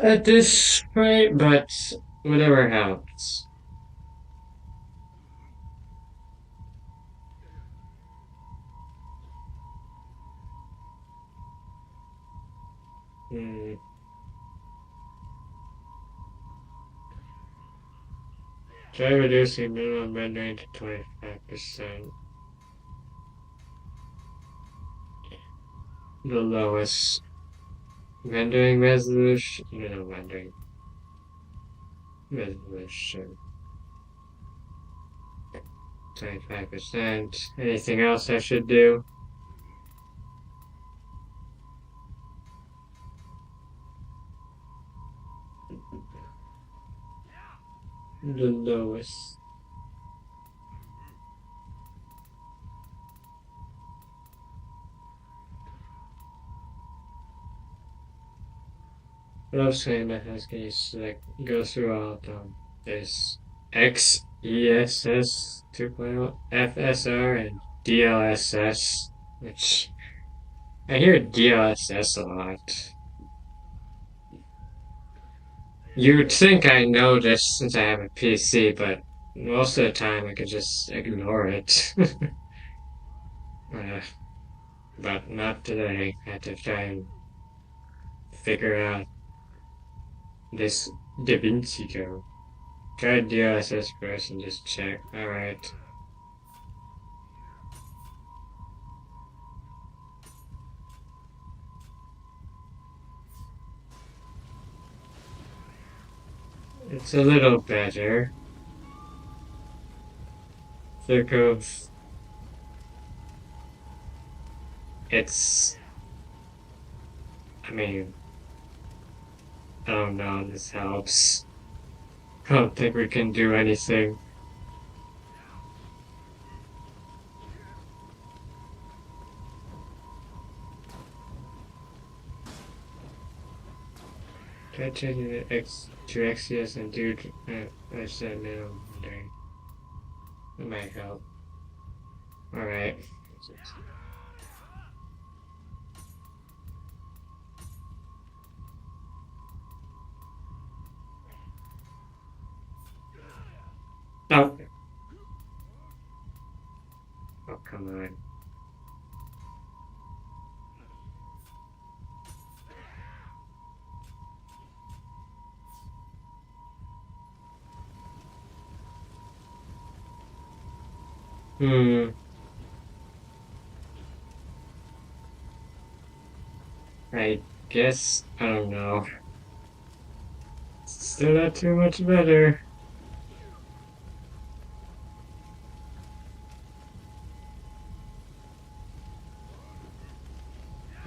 [SPEAKER 1] at this point, but whatever helps. Hmm. Try reducing minimum rendering to 25%. The lowest rendering resolution, minimum rendering resolution. 25%. Anything else I should do? The lowest. What else can you select? Go through all of them. There's XESS 2.0, FSR, and DLSS, which I hear DLSS a lot. You would think I know this since I have a PC, but most of the time I could just ignore it. uh, but not today. I had to try and figure out this DaVinci Code. Try DLSS first and just check. Alright. It's a little better. Think of it's. I mean, I don't know, this helps. I don't think we can do anything. Try changing the X to XCS and do I said minimum rendering. That might help. Alright. Oh. Oh, come on. Hmm. I guess, I don't know. Still not too much better.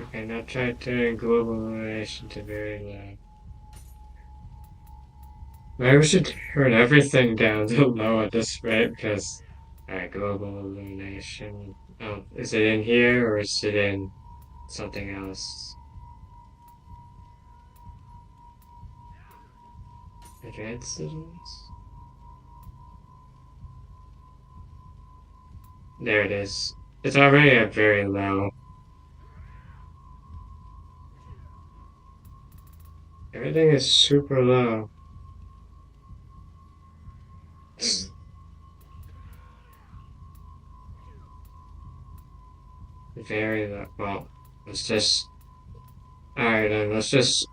[SPEAKER 1] Okay, now try turning global illumination to very low. Maybe we should turn everything down to low at this rate because, alright, global illumination. Oh, is it in here or is it in something else? Advanced settings? There it is. It's already at very low. Everything is super low. Very low. Well, let's just. Alright, then let's just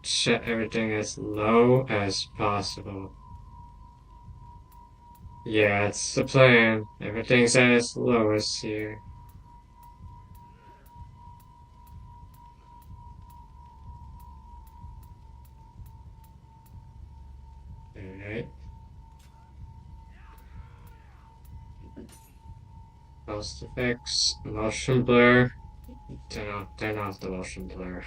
[SPEAKER 1] set everything as low as possible. Yeah, it's the plan. Everything's at its lowest here. Alright. Post effects, motion blur. Turn off the motion blur.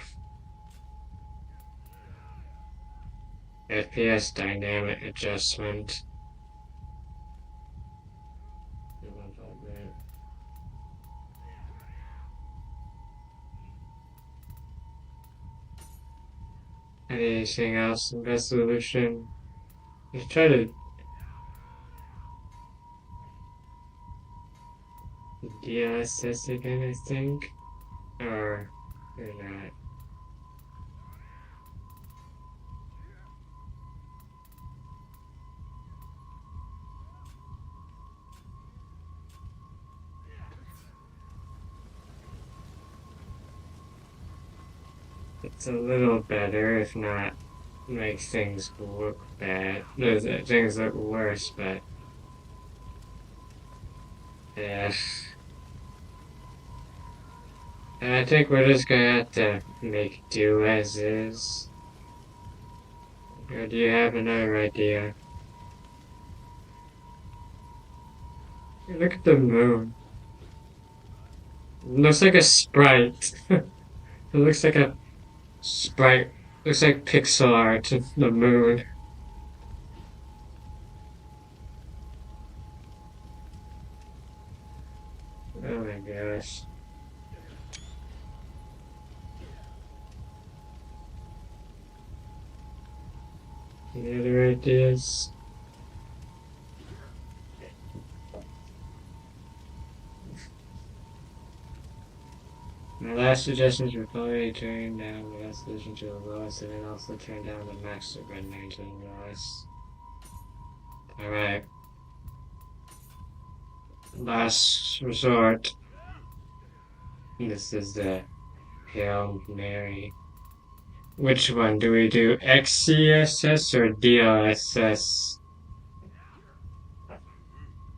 [SPEAKER 1] FPS dynamic adjustment. Anything else in resolution? Just try to DLSS again, I think. Or not. It's a little better, if not makes things look bad. Things look worse, but yeah. And I think we're just gonna have to make do as is. Or do you have another idea? Look at the moon. It looks like a sprite. It looks like a sprite. Looks like pixel art of the moon. Oh my gosh. Any other ideas? My last suggestions were probably turn down the resolution to the lowest and then also turn down the max rendering to the lowest. Alright. Last resort. This is the Hail Mary. Which one do we do? XCSS or DLSS?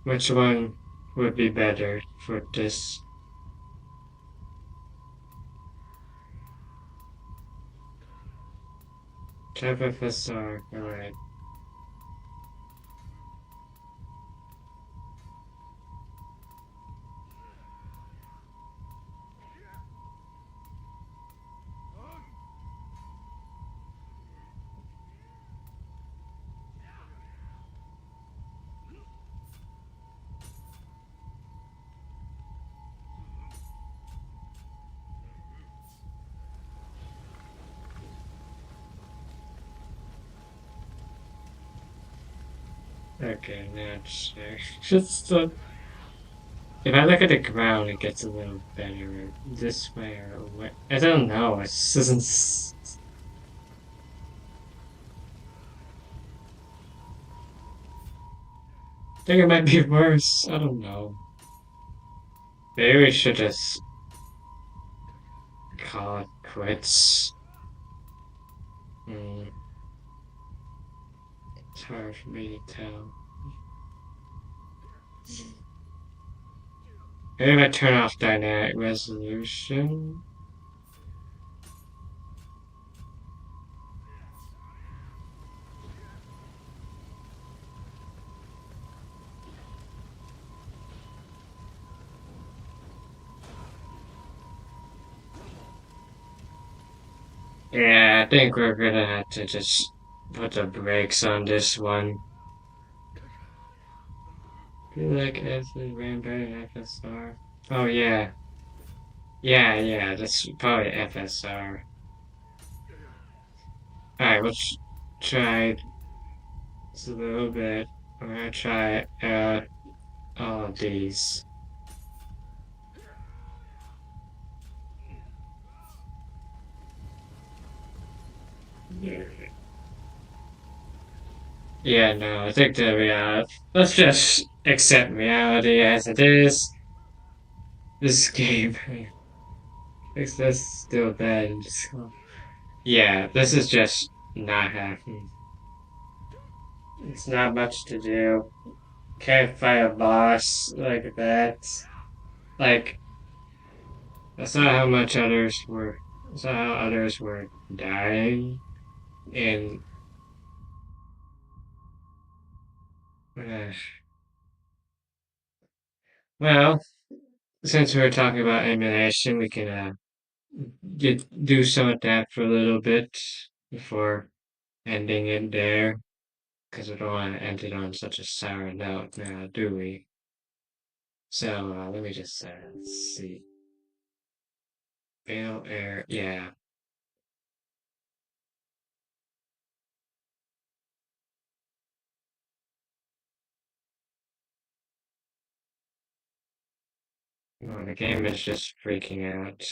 [SPEAKER 1] Which one would be better for this? FSR, alright. Okay, now it's just if I look at the ground, it gets a little better. This way or away. I don't know. It just doesn't. I think it might be worse. I don't know. Maybe we should just call it quits. It's hard for me to tell. Maybe if I turn off dynamic resolution. Yeah, I think we're gonna have to just put the brakes on this one. I feel like F ran better than FSR. Oh yeah. Yeah, that's probably FSR. Alright, let's try this a little bit. I'm gonna try all of these. Yeah, no, I think the reality. Let's just accept reality as it is. This game makes this still bad. Yeah, this is just not happening. It's not much to do. Can't fight a boss like that. Like, that's not how much others were. That's not how others were dying. And, uh, well, since we were talking about emulation, we can do some of that for a little bit before ending it there, because we don't want to end it on such a sour note now, do we? So let me just let's see. Fail air, yeah. Oh, the game is just freaking out.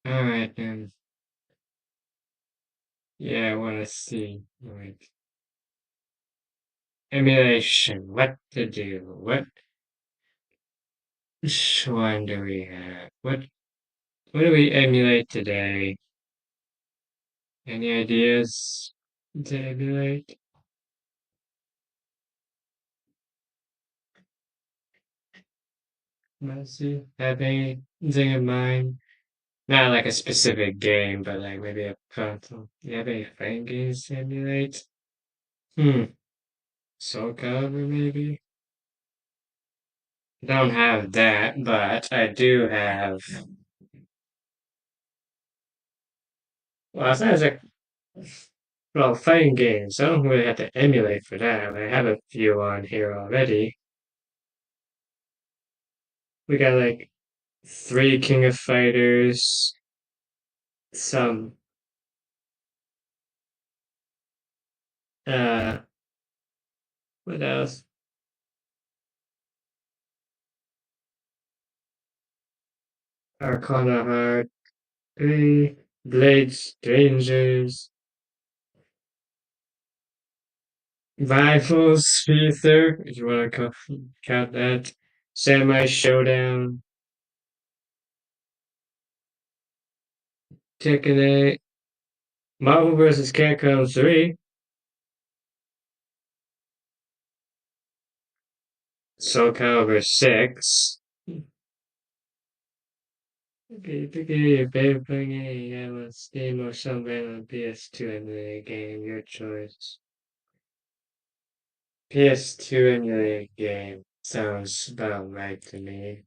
[SPEAKER 1] All right then. Yeah, I want to see. Wait. Emulation. What to do? Which one do we have? What do we emulate today? Any ideas to emulate? Let's see. Have anything in mind? Not like a specific game, but like maybe a console. Do you have any fighting games to emulate? Hmm. Soul Calibur maybe? Don't have that, but I do have. Well, it sounds like well, fighting games. I don't really have to emulate for that. I have a few on here already. We got like three King of Fighters, some uh, what else? Arcana Heart 3, Blade Strangers, Rivals Feather, if you want to count that. Samurai Showdown, Tekken 8, Marvel vs. Capcom 3, Soul Calibur 6. Okay, pick your favorite playing game. You have on Steam or somewhere on PS2 emulator game, your choice. PS2 emulator game sounds about right to me.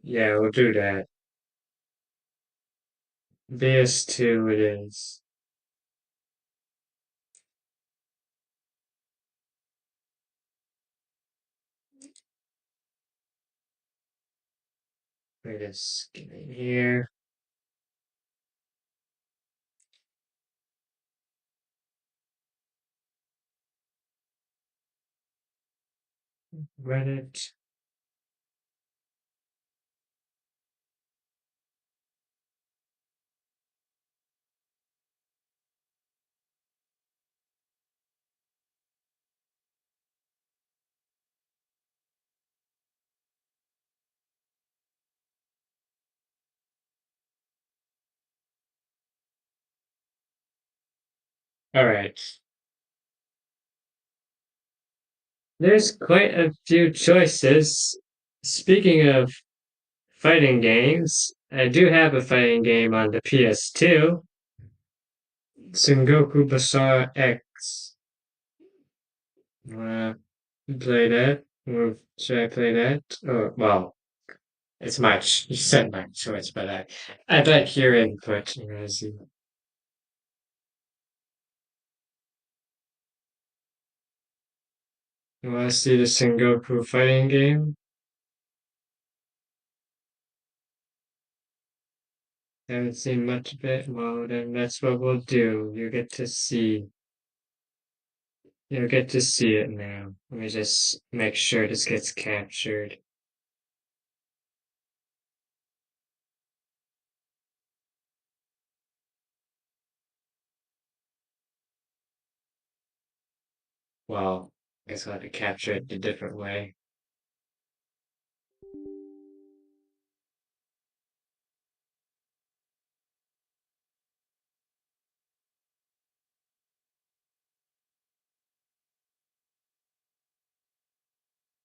[SPEAKER 1] Yeah, we'll do that. PS2 it is. Let me just get in here. Reddit. Alright. There's quite a few choices. Speaking of fighting games, I do have a fighting game on the PS2. Sengoku Basara X. Uh, play that? Or should I play that? Or, well, it's my, you said my choice, but I'd like your input, Razi. You want to see the Sengoku fighting game? Haven't seen much of it? Well, then that's what we'll do. You get to see. You'll get to see it now. Let me just make sure this gets captured. well, I guess I'll have to capture it a different way.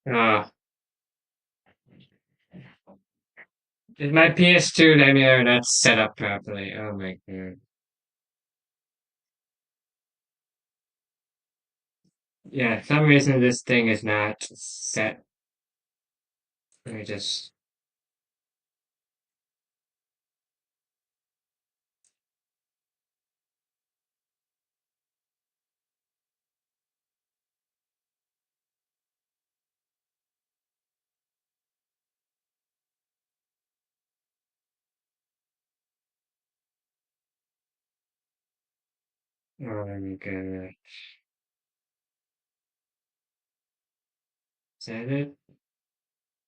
[SPEAKER 1] Ah, is my PS2 emulator not set up properly? Oh my god. Yeah, for some reason this thing is not set. Let me just. Oh my god. Is that it?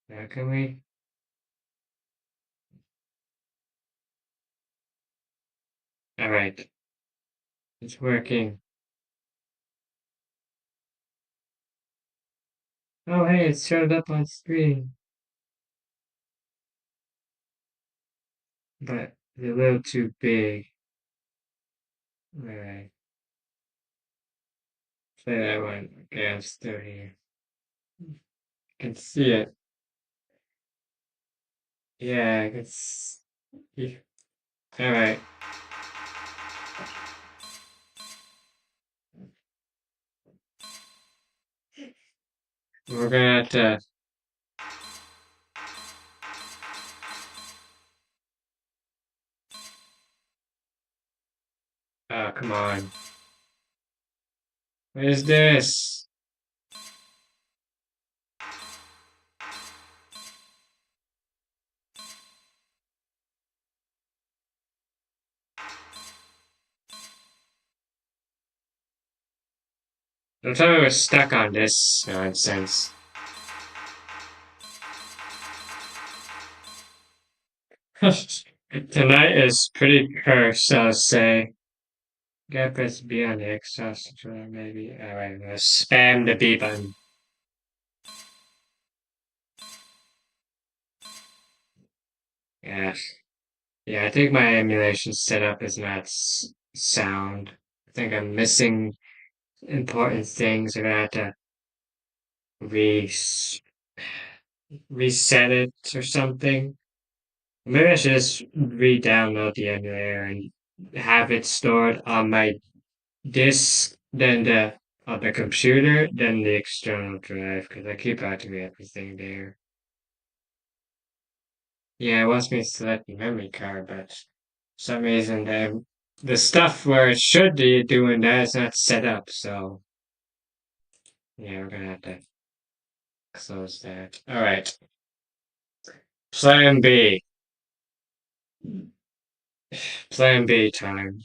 [SPEAKER 1] How can we? Alright, it's working. Oh hey, it showed up on screen. But it's a little too big. Alright, play that one. Okay, I'm still here. I can see it. Yeah, I can see. Alright, we're gonna have to. Oh, come on. What is this? Don't tell me we're stuck on this nonsense. Tonight is pretty cursed, I'll say. Gotta press B on the Xbox controller, maybe. Alright, I'm gonna spam the B button. Yeah. Yeah, I think my emulation setup is not sound. I think I'm missing important things. I'm gonna have to re reset it or something. Maybe I should just re-download the emulator and have it stored on my disk, then on the computer, then the external drive, because I keep activating everything there. Yeah, it wants me to select the memory card, but for some reason the stuff where it should be doing that is not set up, so yeah, we're gonna have to close that. Alright. Plan B. Plan B time.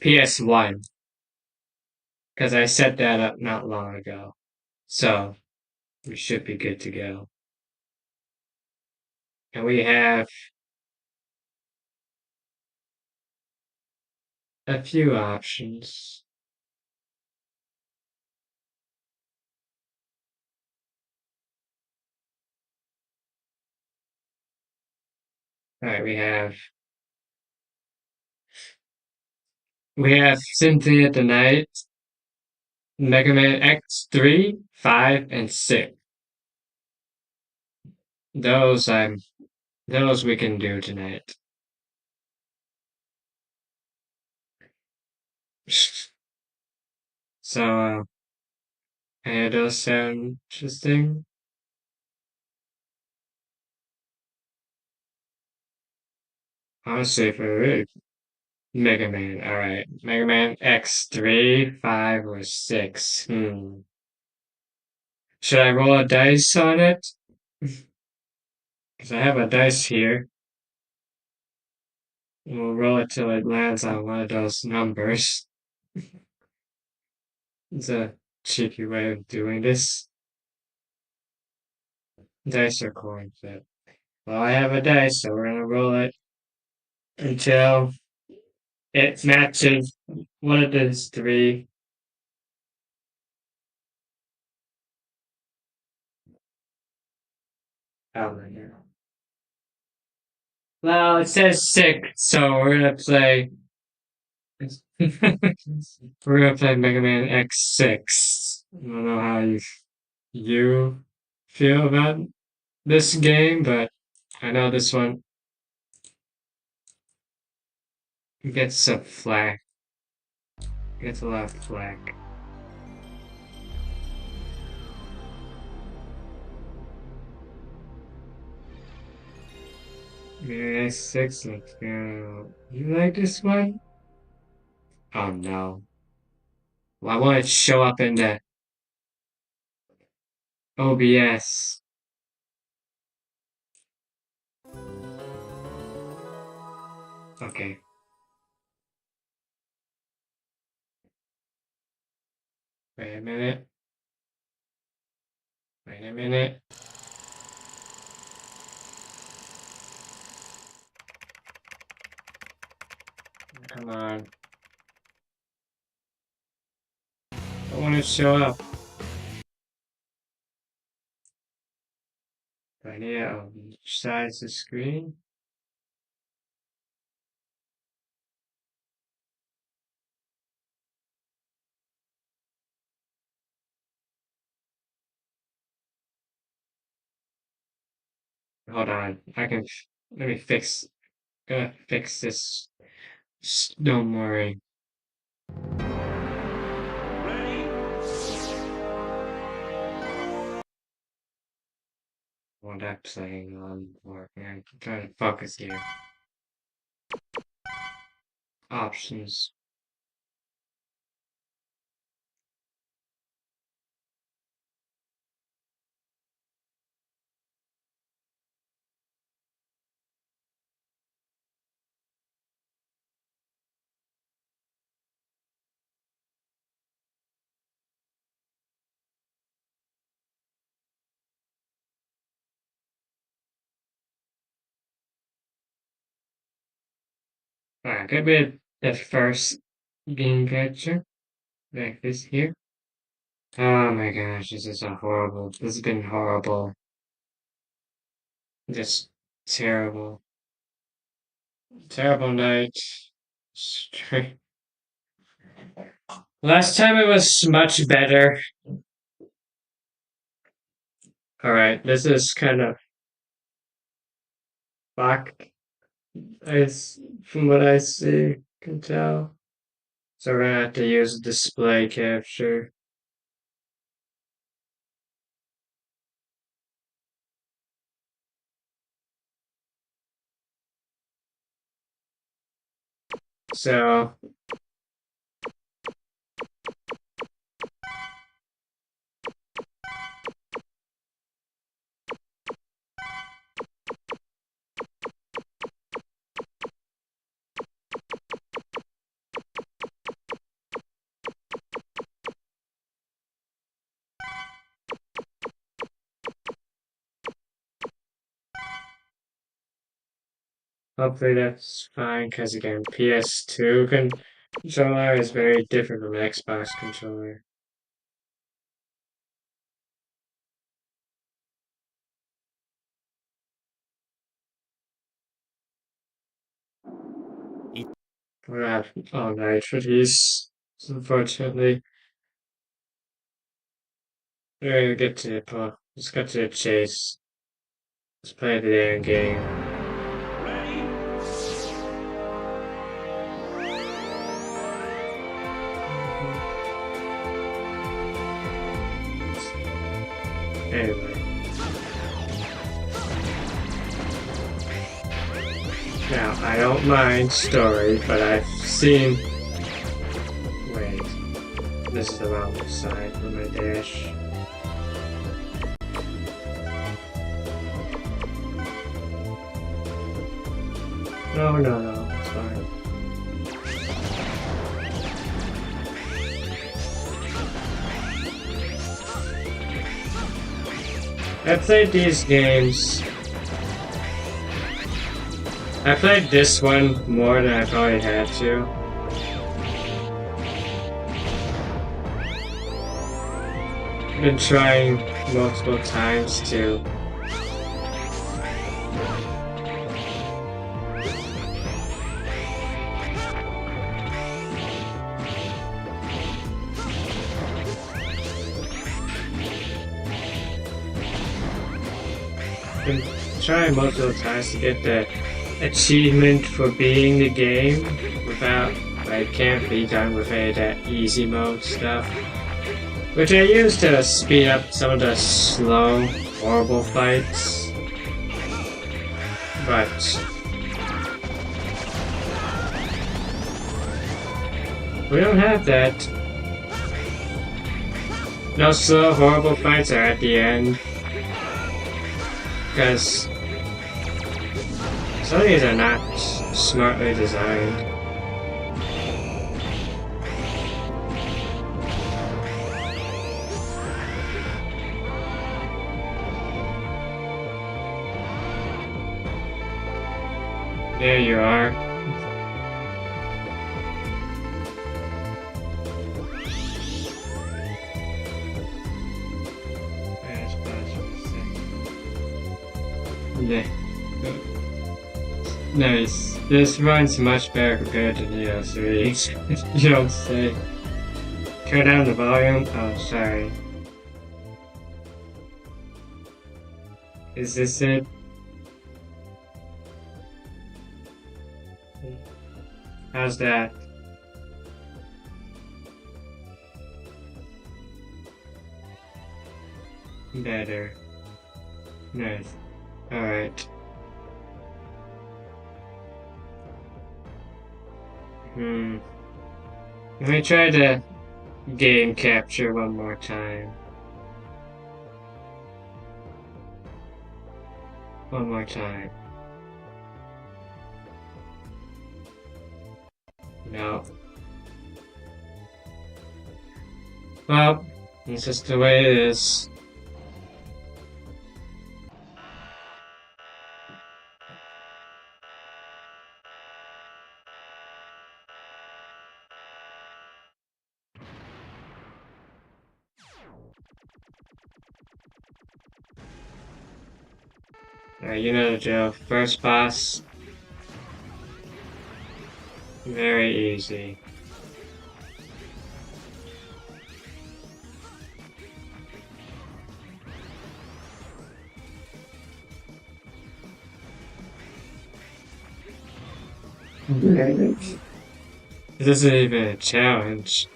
[SPEAKER 1] PS1. Because I set that up not long ago. So we should be good to go. And we have a few options. Alright, we have Symphony of the Night, Mega Man X3, 5, and 6. Those I'm those we can do tonight. So and those sound interesting. Honestly, for really Mega Man, alright. Mega Man X3, 5, or 6. Should I roll a dice on it? Because I have a dice here. We'll roll it till it lands on one of those numbers. It's a cheeky way of doing this. Dice are coin flip. Well, I have a dice, so we're gonna roll it until it matches one of those three. Oh my god. Well, it says 6, so we're gonna play. We're gonna play Mega Man X6. I don't know how you feel about this game, but I know this one gets a flack. Gets a lot of flack. Mega X6, let's go. You like this one? Oh no. Well, I want it to show up in the OBS. Okay. Wait a minute. Wait a minute. Come on. I want it to show up. Right here on each side of the screen. Hold on. Let me fix, fix this. Don't worry. Want that playing on working. I'm trying to focus here. Options. Alright, get rid of the first game capture. Like this here. Oh my gosh, this is horrible. This has been horrible. Just terrible. Terrible night. Straight. Last time it was much better. Alright, this is kind of fucked. From what I see, can tell. So we're gonna have to use display capture. So hopefully that's fine, because again, PS2 controller is very different from an Xbox controller. We're gonna have all night for these, unfortunately. We're gonna get to the let's get to the chase. Let's play the damn game. Anyway. Now, I don't mind story, but I've seen... Wait. This is the wrong side for my dash. No, it's fine. I played these games. I played this one more than I probably had to. been trying multiple times to been trying multiple times to get the achievement for beating the game without, like, can't be done with any of that easy mode stuff. Which I use to speed up some of the slow, horrible fights. But we don't have that. No slow, horrible fights are at the end. Because some of these are not smartly designed. There you are. Yeah. Nice. This runs much better compared to Nioh3. You don't say. Turn down the volume? Oh, sorry. Is this it? How's that? Better. Nice. Alright. Let me try to game capture one more time. One more time. No. Well, it's just the way it is. Alright, you know the drill. First boss. Very easy. This isn't even a challenge.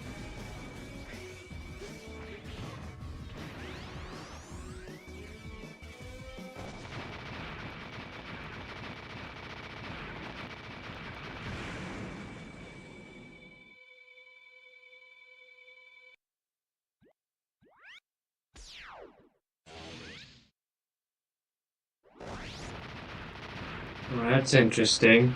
[SPEAKER 1] Well, that's interesting.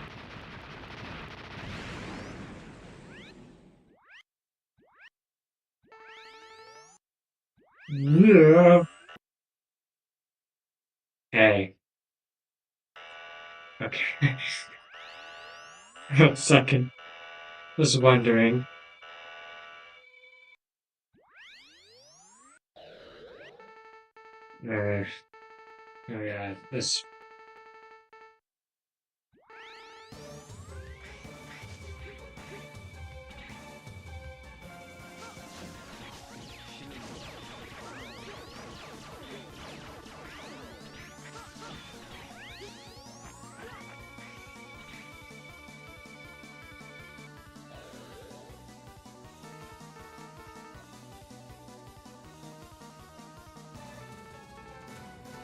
[SPEAKER 1] Yeah. Hey. Okay. A second. Was wondering. Oh yeah, this.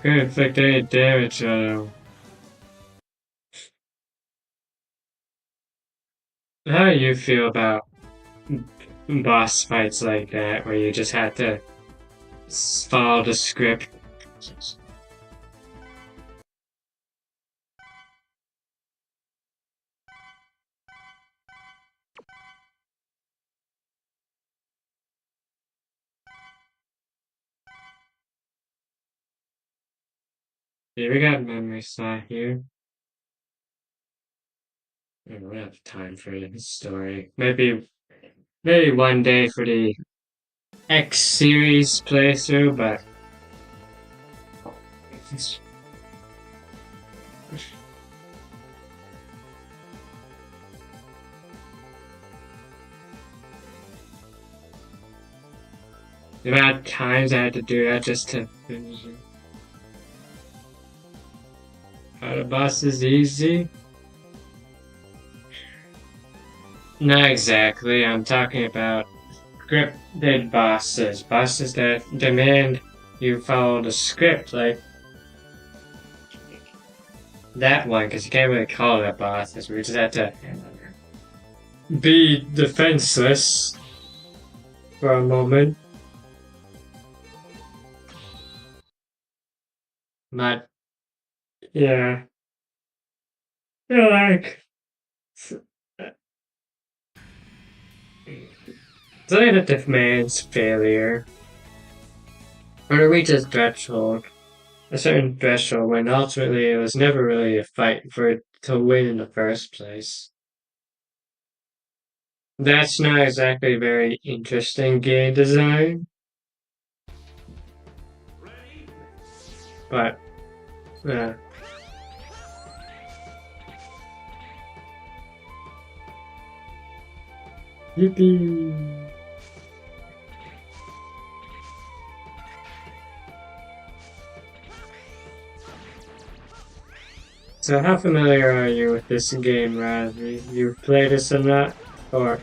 [SPEAKER 1] Could inflict any damage on him. How do you feel about boss fights like that, where you just have to follow the script? Yeah, we got memory slot here. We don't have time for the story. Maybe one day for the X series playthrough, but the amount of times I had to do that just to finish it. How the boss is easy? Not exactly. I'm talking about scripted bosses. Bosses that demand you follow the script, like that one, because you can't really call it a boss. We just have to be defenseless for a moment. But, yeah. I feel like something that demands failure. When it reaches a certain threshold, when ultimately it was never really a fight for it to win in the first place. That's not exactly very interesting game design. But, yippee! So how familiar are you with this game, Ravi? You've played this or not? Or...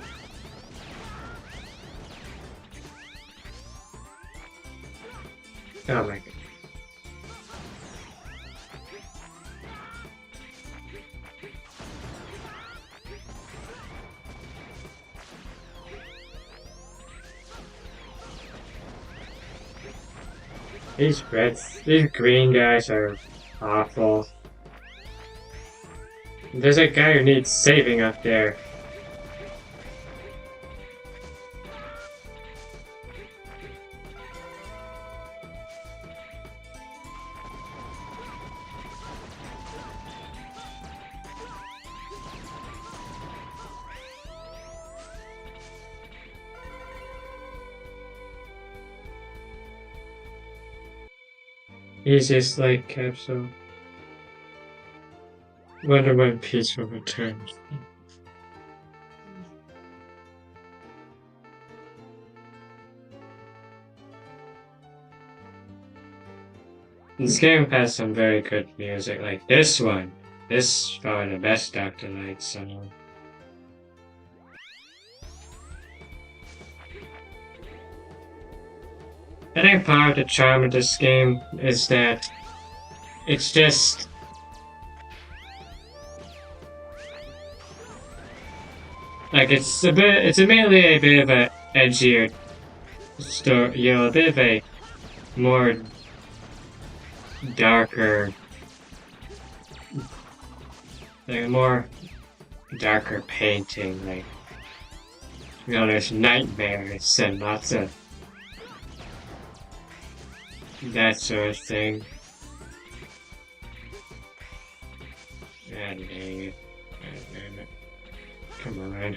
[SPEAKER 1] Oh my god. These green guys are awful. There's a guy who needs saving up there. Easiest light capsule. Wonder when peace will return. This game has some very good music, like this one. This is probably the best Dr. Light song. I think part of the charm of this game is that it's just like it's admittedly a bit of a edgier story, you know, a bit of a more darker, like a more darker painting, like, you know, there's nightmares and lots of that sort of thing. God dang it. God damn it. Come on.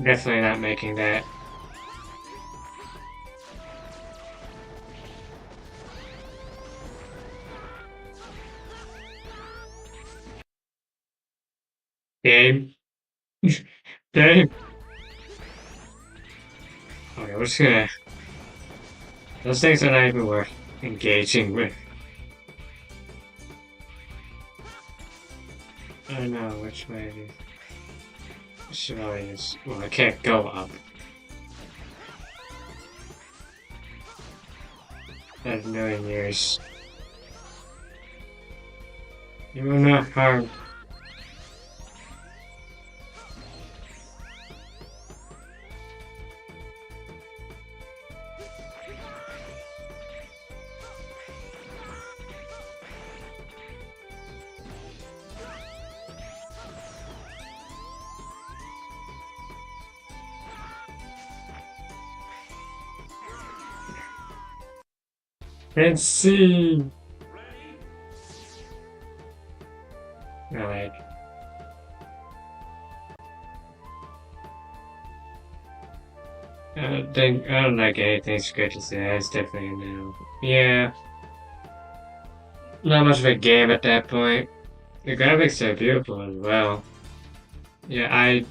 [SPEAKER 1] Definitely not making that. Game. Game. Okay, we're just gonna... Those things are not even worth engaging with. I don't know which way it is. Should I just... Well, I can't go up. That's a million years. You will not harm. Can't see. Alright. I don't like anything scripted to say. That's definitely a no. Yeah. Not much of a game at that point. The graphics are beautiful as well. Yeah,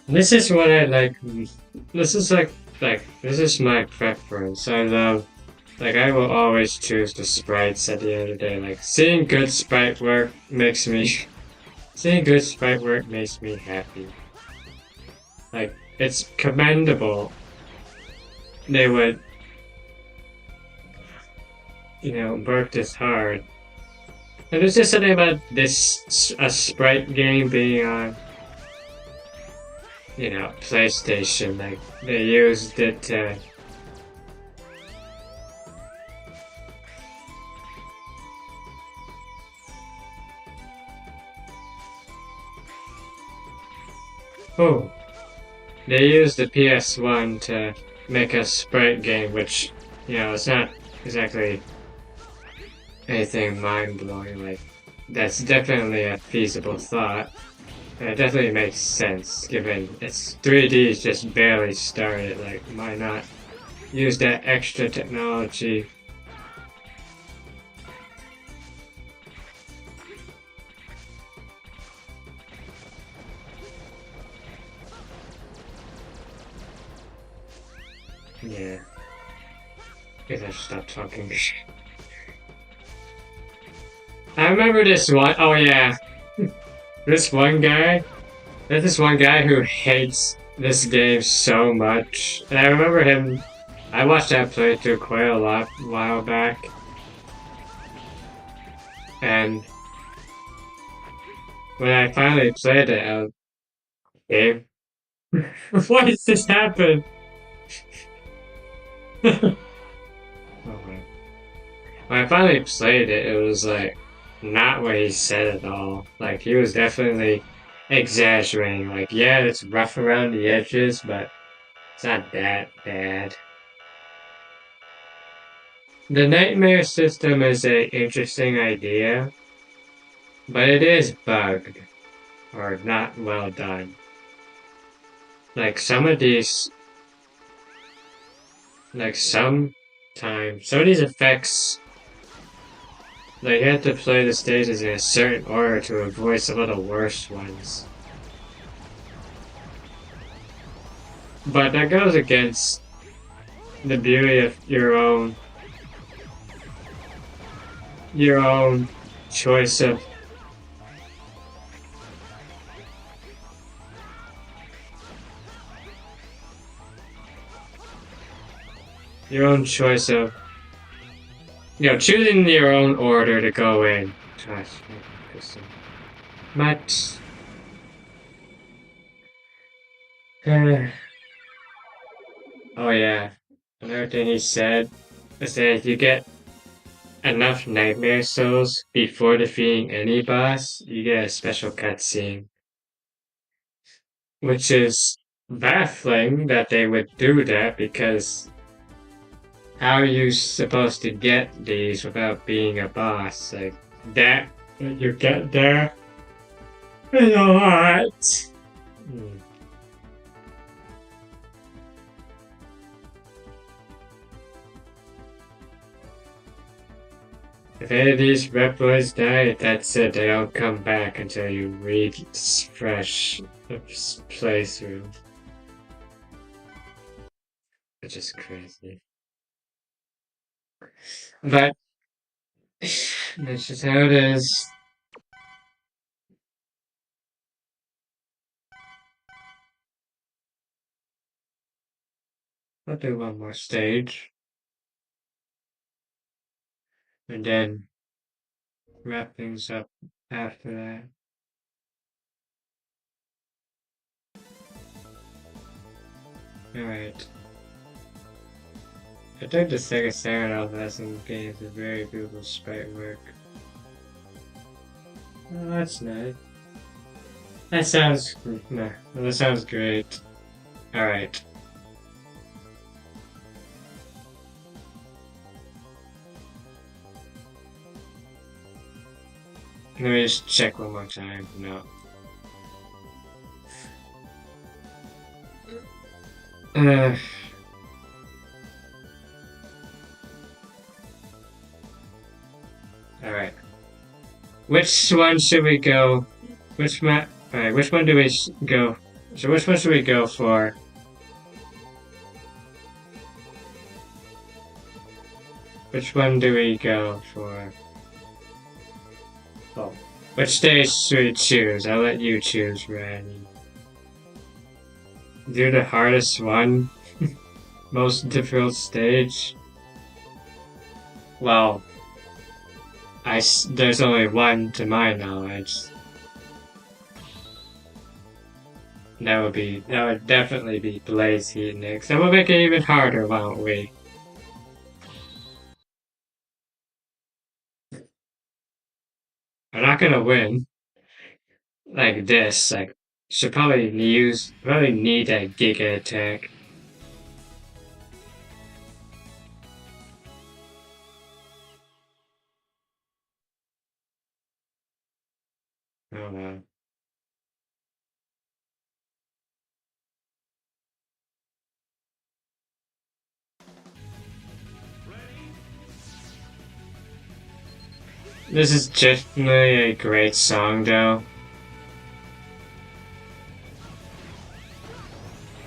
[SPEAKER 1] this is what I like. This is this is my preference. I love, I will always choose the sprites at the end of the day. Like, seeing good sprite work makes me, seeing good sprite work makes me happy. Like, it's commendable. They would, work this hard. And there's just something about a sprite game being on, PlayStation. Like, they used it to. Oh, they used the PS1 to make a sprite game, which, it's not exactly anything mind-blowing. Like, that's definitely a feasible thought. And it definitely makes sense, given its 3D is just barely started. Like, why not use that extra technology? Yeah. Guess I should stop talking. I remember this one. Oh yeah. This one guy. There's this one guy who hates this game so much. And I remember him. I watched that playthrough quite a while back. And when I finally played it, I was, Game? Why does this happen? Oh my. When I finally played it, it was like not what he said at all. Like, he was definitely exaggerating. Like, yeah, it's rough around the edges, but it's not that bad. The nightmare system is an interesting idea, but it is bugged or not well done. Like, some of these effects, like, you have to play the stages in a certain order to avoid some of the worst ones. But that goes against the beauty of your own choice of choosing your own order to go in. Gosh, but oh yeah, another thing he said is that if you get enough nightmare souls before defeating any boss, you get a special cutscene, which is baffling that they would do that, because how are you supposed to get these without being a boss? Like, that you get there is a lot. If any of these Reploids die, that's it. They don't come back until you refresh the playthrough. Which is crazy. But that's just how it is. I'll do one more stage. And then wrap things up after that. Alright. I think the Sega Saturn has some games with very beautiful sprite work. Oh, that's nice. That sounds great. Alright. Let me just check one more time. No. Uh, Alright. Which one should we go? Which map? Alright, which one do we go? So which one should we go for? Which one do we go for? Oh. Which stage should we choose? I'll let you choose, Randy. Do the hardest one? Most difficult stage? Well, there's only one to my knowledge. That would definitely be Blaze Heat next. And we'll make it even harder, won't we? I'm not gonna win like this. Like, should probably need a Giga attack. Oh no. This is definitely a great song, though.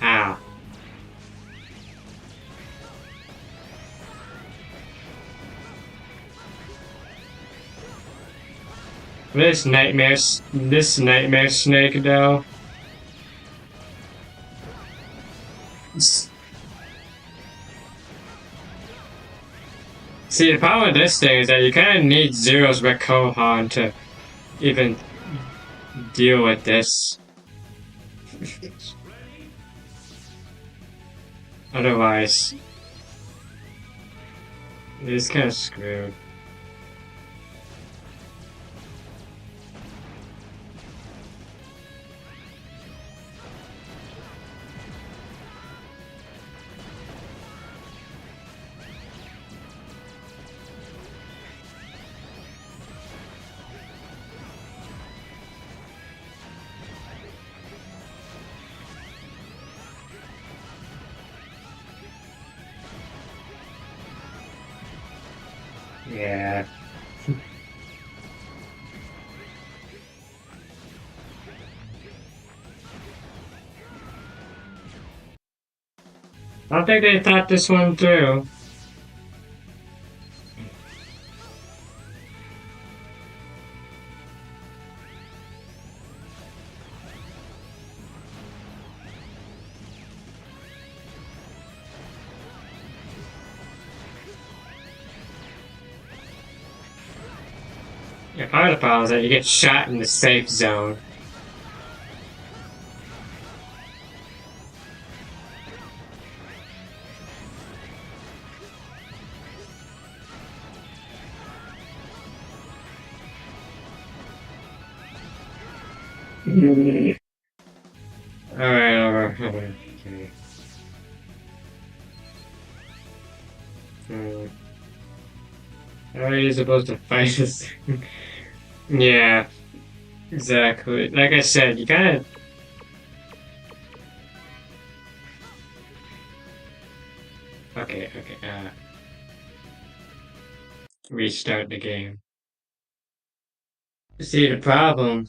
[SPEAKER 1] Ow. This nightmare snake, though. See, the problem with this thing is that you kind of need Zero's Rekohan to even deal with this. Otherwise, it's kind of screwed. Yeah. I don't think they thought this one through. Yeah, part of the problem is that you get shot in the safe zone. Alright, okay. How are you supposed to fight this thing? Yeah, exactly. Like I said, you gotta... Okay, restart the game. See, the problem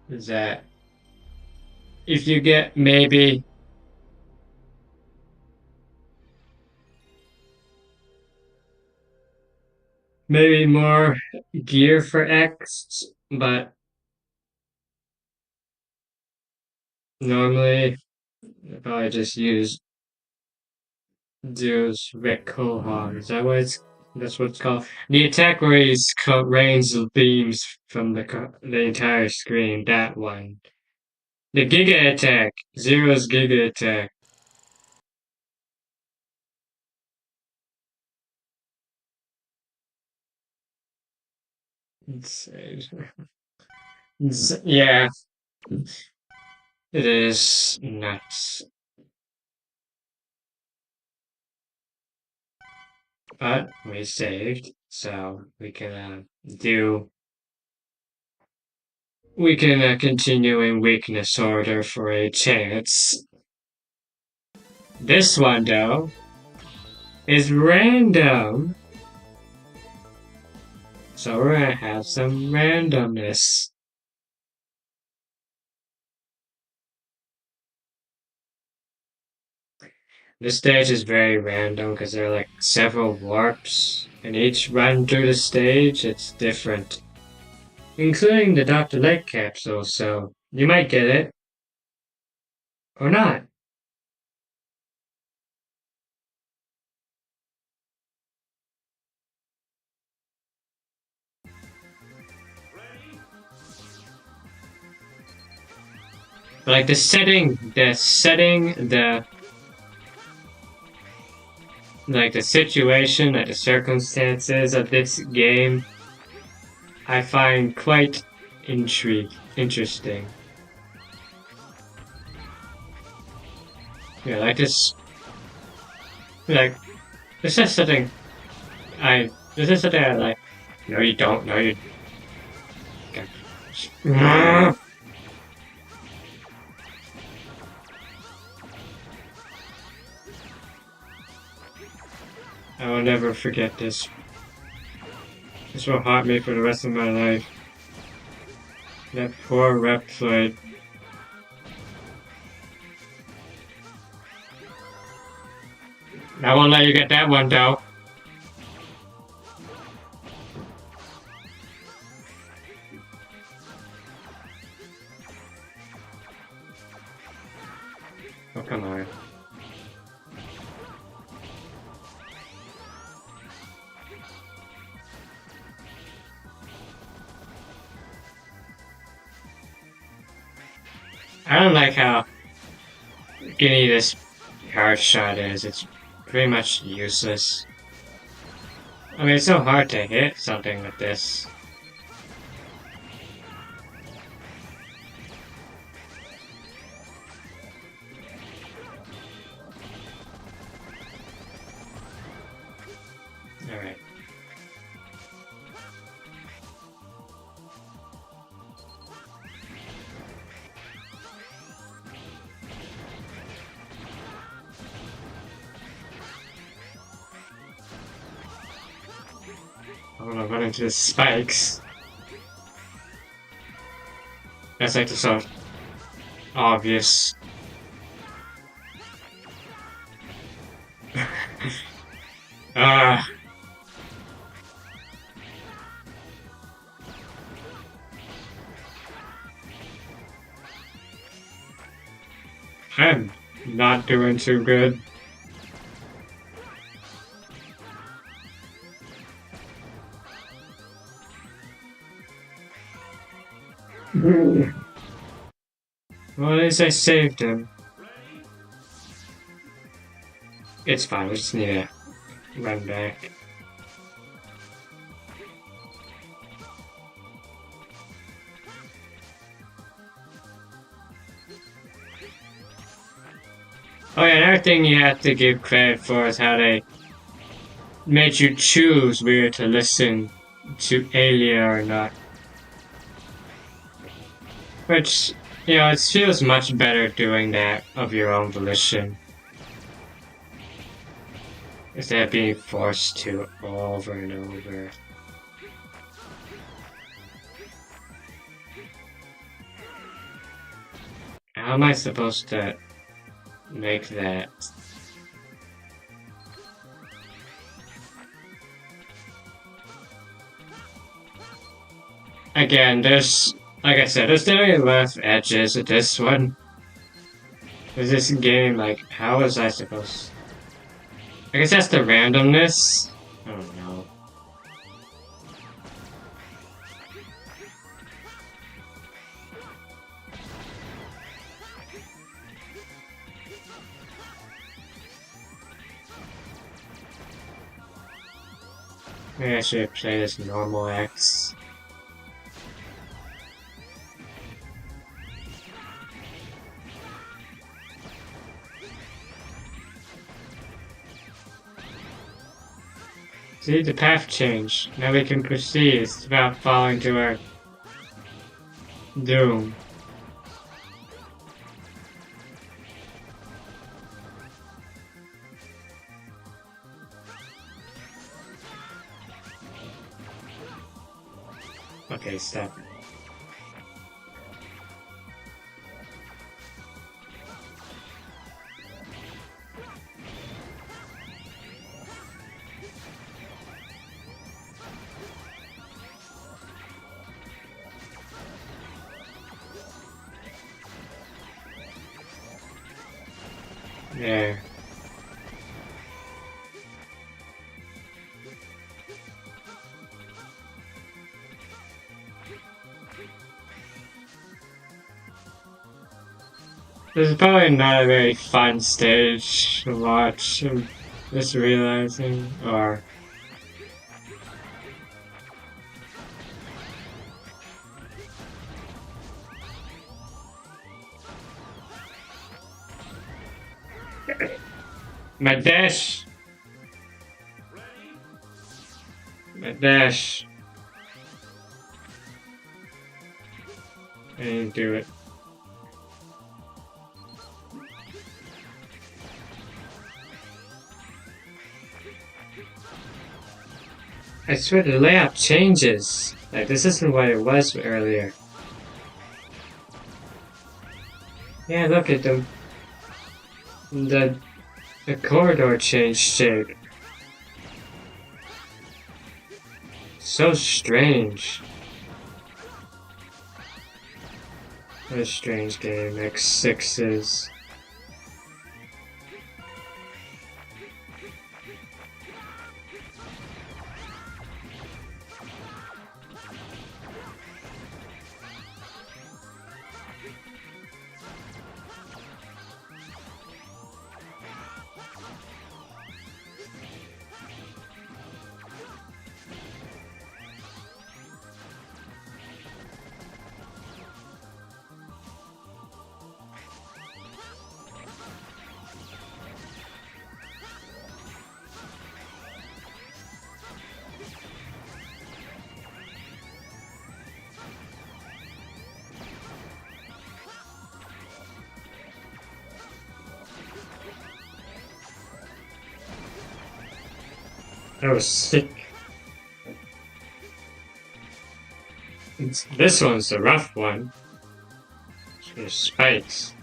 [SPEAKER 1] is that if you get maybe more gear for X, but normally I probably just use Zeus Rick Kohan. Is that what that's what it's called? The attack where he rains beams from the entire screen. That one. The Giga attack. Zero's Giga attack. Yeah, it is nuts. But we saved, so we can do we can continue in weakness order for a chance. This one, though, is random. So we're gonna have some randomness. This stage is very random because there are like several warps, and each run through the stage it's different, including the Dr. Lake capsule, so you might get it or not. But like the situation, like the circumstances of this game, I find quite interesting. Yeah, like this, like this is something this is something I like. No, you don't. No, you. Okay. I will never forget this. This will haunt me for the rest of my life. That poor Reploid. I won't let you get that one, though. Oh, come on. I don't like how skinny this hard shot is. It's pretty much useless. I mean, it's so hard to hit something with this. Alright. I want to run into the spikes. That's like the sort of obvious. Ah. I'm not doing too good. Well, at least I saved him. It's fine, we just need to run back. Oh yeah, another thing you have to give credit for is how they made you choose whether to listen to Alia or not. Which, you know, it feels much better doing that of your own volition. Instead of being forced to over and over. How am I supposed to make that? Again, there's, like I said, there's definitely less edges with this one. With this game, like, how was I supposed? I guess that's the randomness. I don't know. Maybe I should play this normal X. See, the path changed. Now we can proceed. It's about falling to our Doom. Okay, stop. There. This is probably not a very fun stage to watch. I'm just realizing, or my dash. My dash. I didn't do it. I swear the layout changes. Like, this isn't what it was earlier. Yeah, look at them. The corridor changed shape. So strange. What a strange game. X6 is. That was sick. This one's the rough one. There's spikes.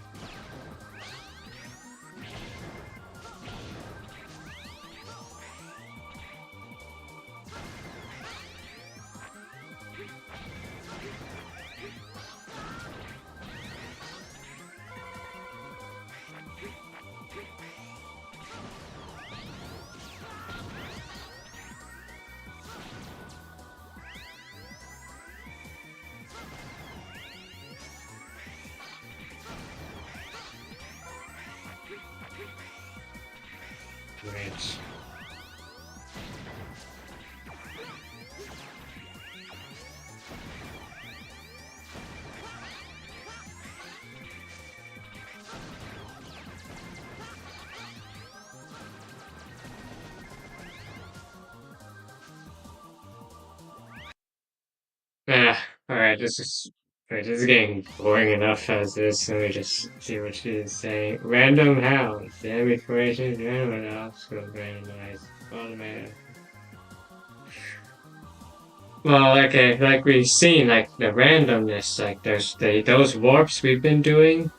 [SPEAKER 1] Great. Alright, this is getting boring enough as this. Let me just see what she is saying. Random house. Damn equations, random house, go randomize. Automatic. Well, okay, like we've seen, like the randomness, like those warps we've been doing,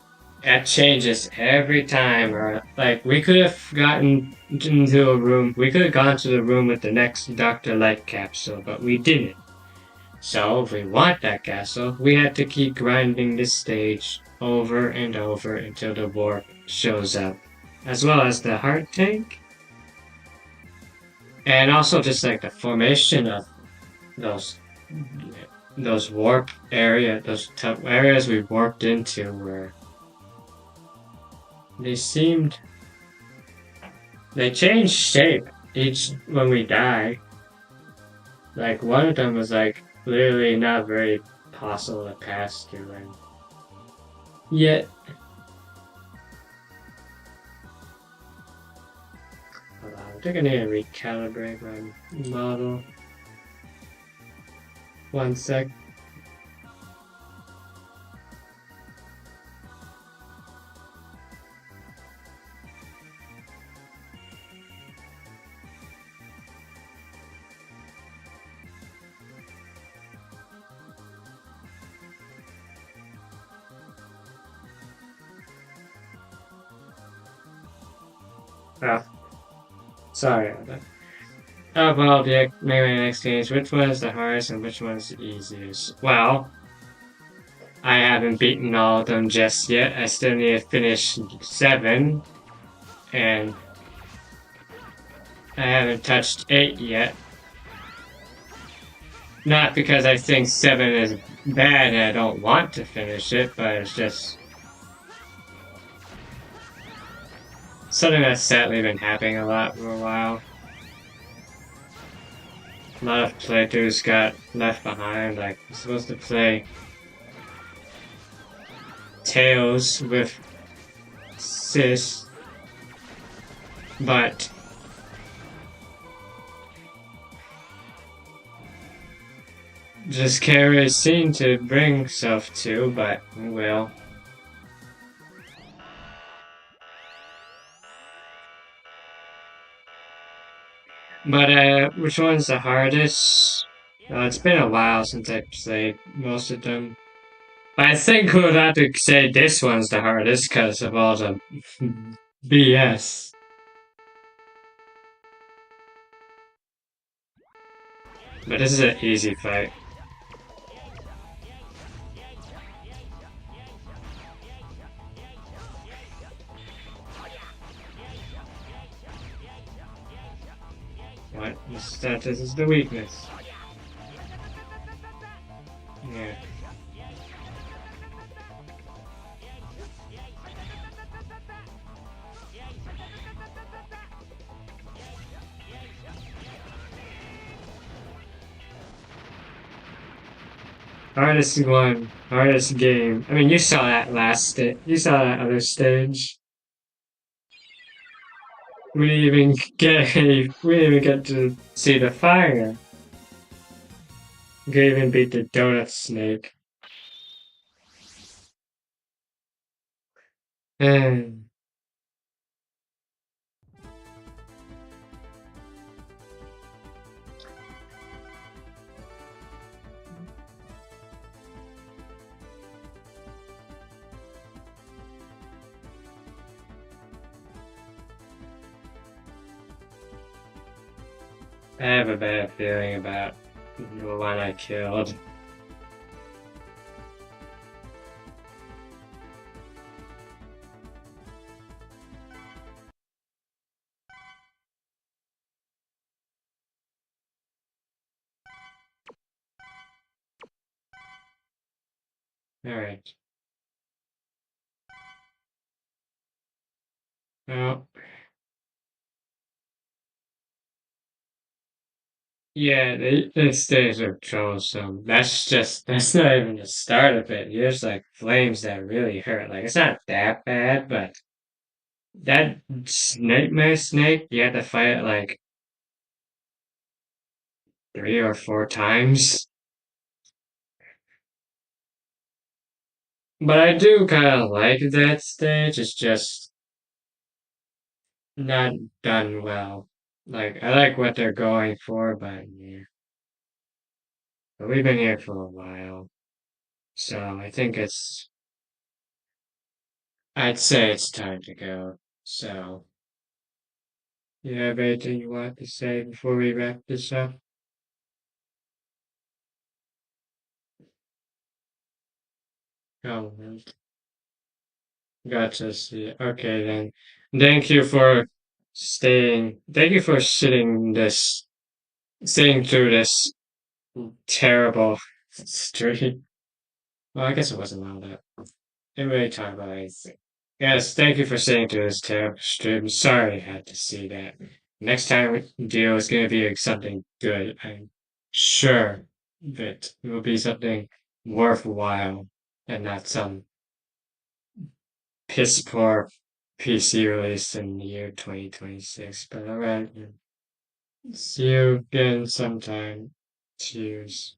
[SPEAKER 1] that changes every time. Or like we could have gotten into a room, we could have gone to the room with the next Dr. Light capsule, but we didn't. So if we want that castle, we had to keep grinding this stage over and over until the warp shows up, as well as the heart tank, and also just like the formation of those warp area, those areas we warped into, where they changed shape each when we die. Like one of them was like clearly not very possible to pass through, and yet hold on, I think I need to recalibrate my model. 1 sec. Oh, sorry about that. Oh, well, the maybe next case, which one is the hardest and which one is the easiest? Well, I haven't beaten all of them just yet. I still need to finish 7, and I haven't touched 8 yet. Not because I think 7 is bad and I don't want to finish it, but it's just something that's sadly been happening a lot for a while. A lot of playthroughs got left behind, like I'm supposed to play Tails with Sis, but just can't really seem to bring stuff to, but will. But which one's the hardest? It's been a while since I played most of them. But I think we'll have to say this one's the hardest because of all the BS. But this is an easy fight. What? This is the weakness. Yeah. Hardest one, hardest game. I mean, you saw that you saw that other stage. We didn't even we didn't even get to see the fire. We could even beat the donut snake. And I have a bad feeling about the one I killed. Alright. Well, yeah, the stage are troublesome. That's not even the start of it. There's like flames that really hurt. Like, it's not that bad, but that nightmare snake, you have to fight it like 3 or 4 times. But I do kind of like that stage. It's just not done well. Like, I like what they're going for, but yeah. But we've been here for a while. So I think I'd say it's time to go. So, you have anything you want to say before we wrap this up? Oh, man. Gotcha. See. Okay, then. Thank you for thank you for sitting through this terrible stream. Well, I guess it wasn't all that. Didn't really talk about anything. Yes, thank you for sitting through this terrible stream. Sorry I had to see that. Next time we deal is going to be like something good. I'm sure that it will be something worthwhile and not some piss poor PC release in the year 2026. But alright, see you again sometime. Cheers.